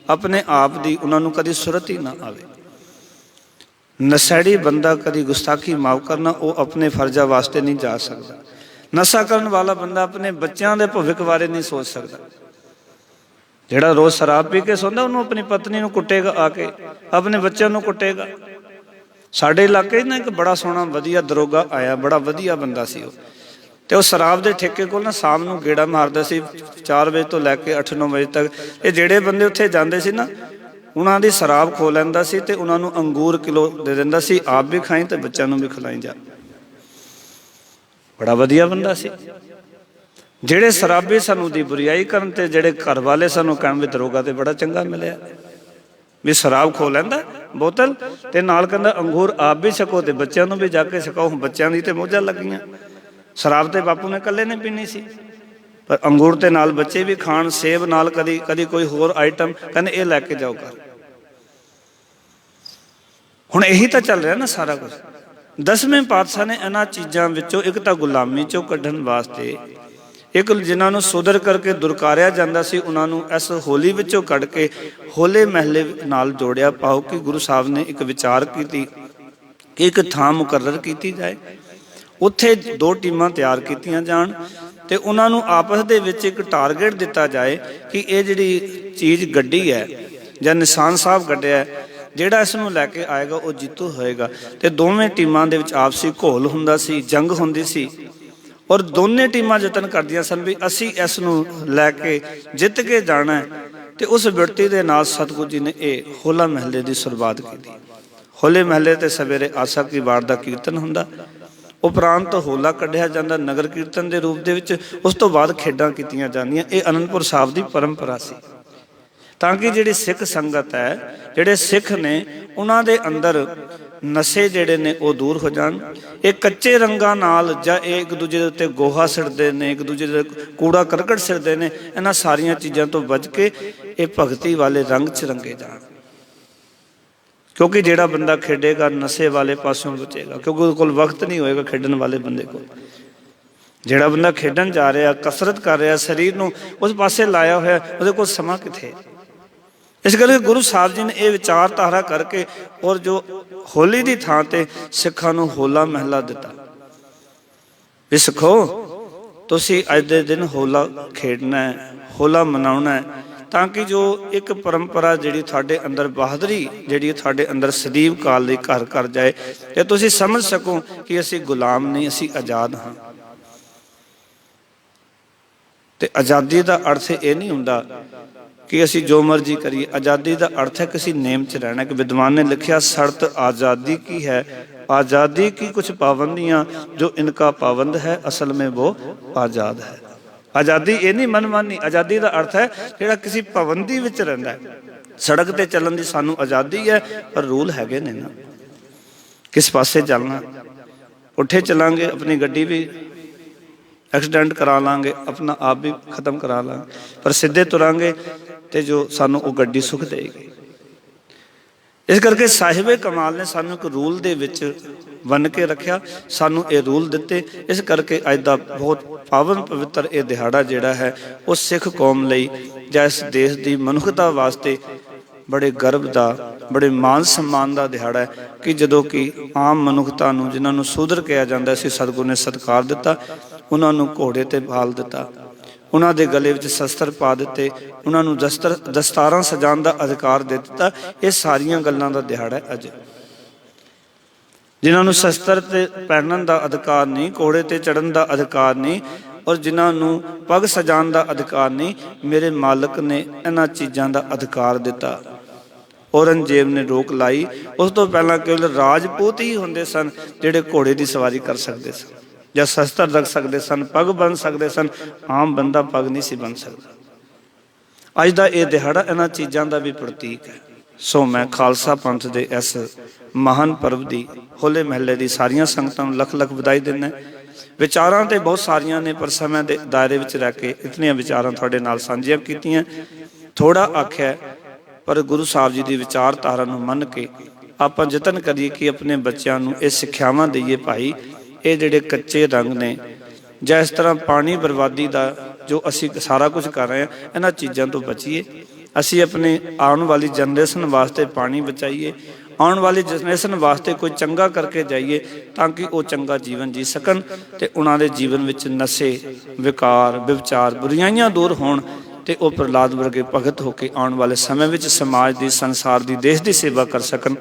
अपने आप की उन्होंने कभी सुरत ही ना आवे। नशेड़ी बंदा कभी गुस्ताखी माफ करना, वो अपने फर्जा वास्ते नहीं जा सकता। नशा करने वाला बंदा अपने बच्चों के भविख बारे नहीं सोच सकता। जिहड़ा रोज़ शराब पी के सोंदा उन्होंने अपनी पत्नी को कुटेगा, आके अपने बच्चों को कुटेगा। साडे इलाके ना एक बड़ा सोहना वधिया दरोगा आया, बड़ा वधिया बंदा सी। तो वह शराब के ठेके को ना शाम को गेड़ा मारदा सी, 4 बजे तो लैके 8-9 बजे तक। ये जिहड़े बंदे उत्थे जांदे सी ना, उन्हां दी शराब खो लैंदा सी ते उन्हां नूं अंगूर किलो दे दिंदा सी, आप भी खाई ते बच्चों नूं भी खिलाई जा। बड़ा वधिया बंदा सी। जिहड़े शराबी सानूं दी बुराई करन ते जिहड़े घर वाले सानूं कहण भी दरोगा ते बड़ा चंगा मिलिया, भी शराब खो लैंदा बोतल ते नाल कहंदा अंगूर आप भी छको ते बच्चों नूं भी जाके छकाओ। बच्चों दी ते मौजां लगियां। शराब तो बापू ने कल्ले ने पीनी सी, पर अंगूर के नाल बच्चे भी खाण, सेब नाल कदी कदी कोई होर आइटम, कहने ये लैके जाओ घर। हुण यही तो चल रहा ना सारा कुछ। 10वें पातशाह ने इन्हां चीज़ों विचों एक तो गुलामी चों कढ़न वास्ते ਇੱਕ ਜਿਨ੍ਹਾਂ ਨੂੰ ਸੁਧਰ ਕਰਕੇ ਦੁਰਕਾਰਿਆ ਜਾਂਦਾ ਸੀ, ਉਹਨਾਂ ਨੂੰ ਇਸ ਹੋਲੀ ਵਿੱਚੋਂ ਕੱਢ ਕੇ ਹੋਲੇ ਮਹੱਲੇ ਨਾਲ ਜੋੜਿਆ। ਪਾਓ ਕਿ ਗੁਰੂ ਸਾਹਿਬ ਨੇ ਇੱਕ ਵਿਚਾਰ ਕੀਤੀ ਕਿ ਇੱਕ ਥਾਂ ਮੁਕਰਰ ਕੀਤੀ ਜਾਏ, ਉੱਥੇ 2 ਟੀਮਾਂ ਤਿਆਰ ਕੀਤੀਆਂ ਜਾਣ ਤੇ ਉਹਨਾਂ ਨੂੰ ਆਪਸ ਦੇ ਵਿੱਚ ਇੱਕ ਟਾਰਗੇਟ ਦਿੱਤਾ ਜਾਏ ਕਿ ਇਹ ਜਿਹੜੀ ਚੀਜ਼ ਗੱਡੀ ਹੈ ਜਾਂ ਨਿਸ਼ਾਨ ਸਾਹਿਬ ਕੱਢਿਆ, ਜਿਹੜਾ ਇਸ ਨੂੰ ਲੈ ਕੇ ਆਏਗਾ ਉਹ ਜੀਤੂ ਹੋਏਗਾ। ਤੇ ਦੋਵੇਂ ਟੀਮਾਂ ਦੇ ਵਿੱਚ ਆਪਸੀ ਘੋਲ ਹੁੰਦਾ ਸੀ, ਜੰਗ ਹੁੰਦੀ ਸੀ, ਔਰ ਦੋਨੇ ਟੀਮਾਂ ਯਤਨ ਕਰਦੀਆਂ ਸਨ ਵੀ ਅਸੀਂ ਇਸ ਨੂੰ ਲੈ ਕੇ ਜਿੱਤ ਕੇ ਜਾਣਾ ਹੈ। ਤੇ ਉਸ ਬਿਰਤੀ ਦੇ ਨਾਲ ਸਤਿਗੁਰੂ ਜੀ ਨੇ ਇਹ ਹੋਲਾ ਮਹੱਲੇ ਦੀ ਸ਼ੁਰੂਆਤ ਕੀਤੀ। ਹੋਲੇ ਮਹੱਲੇ ਤੇ ਸਵੇਰੇ ਆਸਾ ਕੀ ਵਾਰ ਦਾ ਕੀਰਤਨ ਹੁੰਦਾ, ਉਪਰੰਤ ਹੋਲਾ ਕੱਢਿਆ ਜਾਂਦਾ ਨਗਰ ਕੀਰਤਨ ਦੇ ਰੂਪ ਦੇ ਵਿੱਚ। ਉਸ ਤੋਂ ਬਾਅਦ ਖੇਡਾਂ ਕੀਤੀਆਂ ਜਾਂਦੀਆਂ। ਇਹ ਅਨੰਦਪੁਰ ਸਾਹਿਬ ਦੀ ਪਰੰਪਰਾ ਸੀ, ਤਾਂ ਕਿ ਜਿਹੜੀ ਸਿੱਖ ਸੰਗਤ ਹੈ, ਜਿਹੜੇ ਸਿੱਖ ਨੇ, ਉਹਨਾਂ ਦੇ ਅੰਦਰ ਨਸ਼ੇ ਜਿਹੜੇ ਨੇ ਉਹ ਦੂਰ ਹੋ ਜਾਣ। ਇਹ ਕੱਚੇ ਰੰਗਾਂ ਨਾਲ ਜਾਂ ਇਹ ਇੱਕ ਦੂਜੇ ਦੇ ਉੱਤੇ ਗੋਹਾ ਸਿੱਟਦੇ ਨੇ, ਇੱਕ ਦੂਜੇ ਦੇ ਕੂੜਾ ਕਰਕਟ ਸਿੱਟਦੇ ਨੇ, ਇਹਨਾਂ ਸਾਰੀਆਂ ਚੀਜ਼ਾਂ ਤੋਂ ਬਚ ਕੇ ਇਹ ਭਗਤੀ ਵਾਲੇ ਰੰਗ 'ਚ ਰੰਗੇ ਜਾਣ। ਕਿਉਂਕਿ ਜਿਹੜਾ ਬੰਦਾ ਖੇਡੇਗਾ ਨਸ਼ੇ ਵਾਲੇ ਪਾਸੋਂ ਬਚੇਗਾ, ਕਿਉਂਕਿ ਉਹਦੇ ਕੋਲ ਵਕਤ ਨਹੀਂ ਹੋਏਗਾ ਖੇਡਣ ਵਾਲੇ ਬੰਦੇ ਕੋਲ। ਜਿਹੜਾ ਬੰਦਾ ਖੇਡਣ ਜਾ ਰਿਹਾ, ਕਸਰਤ ਕਰ ਰਿਹਾ, ਸਰੀਰ ਨੂੰ ਉਸ ਪਾਸੇ ਲਾਇਆ ਹੋਇਆ, ਉਹਦੇ ਕੋਲ ਸਮਾਂ ਕਿੱਥੇ। ਇਸ ਕਰਕੇ ਗੁਰੂ ਸਾਹਿਬ ਜੀ ਨੇ ਇਹ ਵਿਚਾਰਧਾਰਾ ਕਰਕੇ ਔਰ ਜੋ ਹੋਲੀ ਦੀ ਥਾਂ ਤੇ ਸਿੱਖਾਂ ਨੂੰ ਹੋਲਾ ਮਹੱਲਾ ਦਿੱਤਾ ਵੀ ਸਿੱਖੋ ਤੁਸੀਂ ਅੱਜ ਦੇ ਦਿਨ ਹੋਲਾ ਖੇਡਣਾ ਹੈ, ਹੋਲਾ ਮਨਾਉਣਾ ਹੈ, ਤਾਂ ਕਿ ਜੋ ਇੱਕ ਪਰੰਪਰਾ ਜਿਹੜੀ ਤੁਹਾਡੇ ਅੰਦਰ ਬਹਾਦਰੀ ਜਿਹੜੀ ਤੁਹਾਡੇ ਅੰਦਰ ਸਦੀਵ ਕਾਲ ਲਈ ਘਰ ਘਰ ਜਾਏ ਤੇ ਤੁਸੀਂ ਸਮਝ ਸਕੋ ਕਿ ਅਸੀਂ ਗੁਲਾਮ ਨਹੀਂ, ਅਸੀਂ ਆਜ਼ਾਦ ਹਾਂ। ਤੇ ਆਜ਼ਾਦੀ ਦਾ ਅਰਥ ਇਹ ਨਹੀਂ ਹੁੰਦਾ ਕਿ ਅਸੀਂ ਜੋ ਮਰਜ਼ੀ ਕਰੀਏ। ਆਜ਼ਾਦੀ ਦਾ ਅਰਥ ਹੈ ਕਿ ਅਸੀਂ ਨੇਮ 'ਚ ਰਹਿਣਾ। ਕਿ ਵਿਦਵਾਨ ਨੇ ਲਿਖਿਆ ਸ਼ਰਤ आज़ादी की है, आज़ादी की कुछ पाबंदियाँ जो इनका पाबंद है असल में वो आज़ाद है। आज़ादी ये नहीं मनमानी, आज़ादी का अर्थ है ਜਿਹੜਾ किसी पाबंदी ਵਿੱਚ ਰਹਿੰਦਾ ਹੈ। सड़क ਤੇ ਚੱਲਣ ਦੀ ਸਾਨੂੰ ਆਜ਼ਾਦੀ ਹੈ, ਪਰ रूल हैगे ने ना किस पासे चलना। पुठे चलांगे अपनी गड्डी भी एक्सीडेंट करा लांगे, अपना आप भी खत्म करा लांगे, पर सीधे तुरांगे तो जो सानू वो गड्डी सुख देगी। इस करके साहिबे कमाल ने सानू एक रूल दे विच बन के रखा, सानू ये रूल दिते। इस करके अज दा बहुत पावन पवित्र ये दिहाड़ा जिहड़ा है वो सिख कौम लई जां इस देश की मनुखता वास्ते बड़े गर्व का, बड़े मान सम्मान का दिहाड़ा है कि जदों कि आम मनुखता नूं जिन्हां नूं सूदर कहा जाता सी, सतगुर ने सत्कार दिता, उन्हां नूं घोड़े ते पाल दिता, उन्हां दे गले विच शस्त्र पा दिते, उन्हां नूं दस्तारां सजाउण दा अधिकार दे दिता। ये सारियां गल्लां दा दिहाड़ा है अज। जिन्हां नूं शस्त्र ते पहनण दा अधिकार नहीं, घोड़े ते चढ़न दा अधिकार नहीं, और जिन्हां नूं पग सजाउण दा अधिकार नहीं, मेरे मालिक ने इन्हां चीज़ां दा अधिकार दिता। औरंगजेब ने रोक लाई। उस तो पहला केवल राजपूत ही होंदे सन जिहड़े घोड़े की सवारी कर सकते सन ਜਾਂ शस्त्र रख सकते सन, पग बन सकते सन। आम बंदा पग नहीं सी बन सकता। अज का यह दिहाड़ा इन्हां चीज़ों का भी प्रतीक है। सो मैं खालसा पंथ के इस महान पर्व की होले महल्ले की सारिया संगतां नूं लख लख वधाई दिंदा। विचारां ते बहुत सारियां ने, पर समय के दायरे विच रह के इतनियां विचारां तुहाडे नाल साझीआं कीतीआं। थोड़ा आख्या, पर गुरु साहब जी की विचारधारा नूं मन के आपां यतन करिए कि अपने बच्चों नूं इह सिक्ख्यावां दईए। भाई ये जिहड़े कच्चे रंग ने जां इस तरह पानी बर्बादी का जो असी सारा कुछ कर रहे हैं, इन्हां चीज़ों तो बचीए। असी अपने आने वाली जनरेशन वास्ते पानी बचाइए, आने वाली जनरेशन वास्ते कोई चंगा करके जाइए ताकि वो चंगा जीवन जी सकन ते उन्हां दे जीवन विच नशे, विकार, व्यभिचार, बुराइयां दूर होण ते वो प्रहलाद वर्गे भगत होकर आने वाले समय विच समाज की, संसार की, देश की सेवा कर सकन।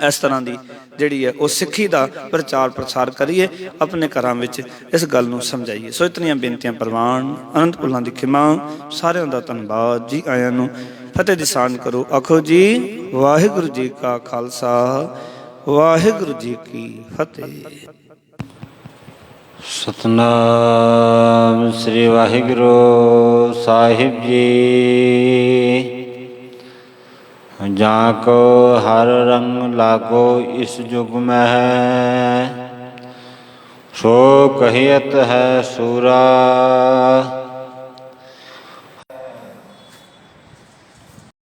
इस तरह की जिहड़ी है वो सिक्खी का प्रचार प्रसार करिए, अपने घरां विच इस गल नूं समझाइए। सो इतनियां बेनतियां प्रवान, अनंत भुलां दी खिमा, सारिआं दा धन्नवाद जी। आयां नूं फतेह दी सांझ करो। आखो जी वाहिगुरू जी का खालसा, वाहिगुरू जी की फतेह। सतनाम श्री वाहिगुरू साहिब जी। जाको हर रंग लागो इस जुग में है, सो कहियत है सूरा।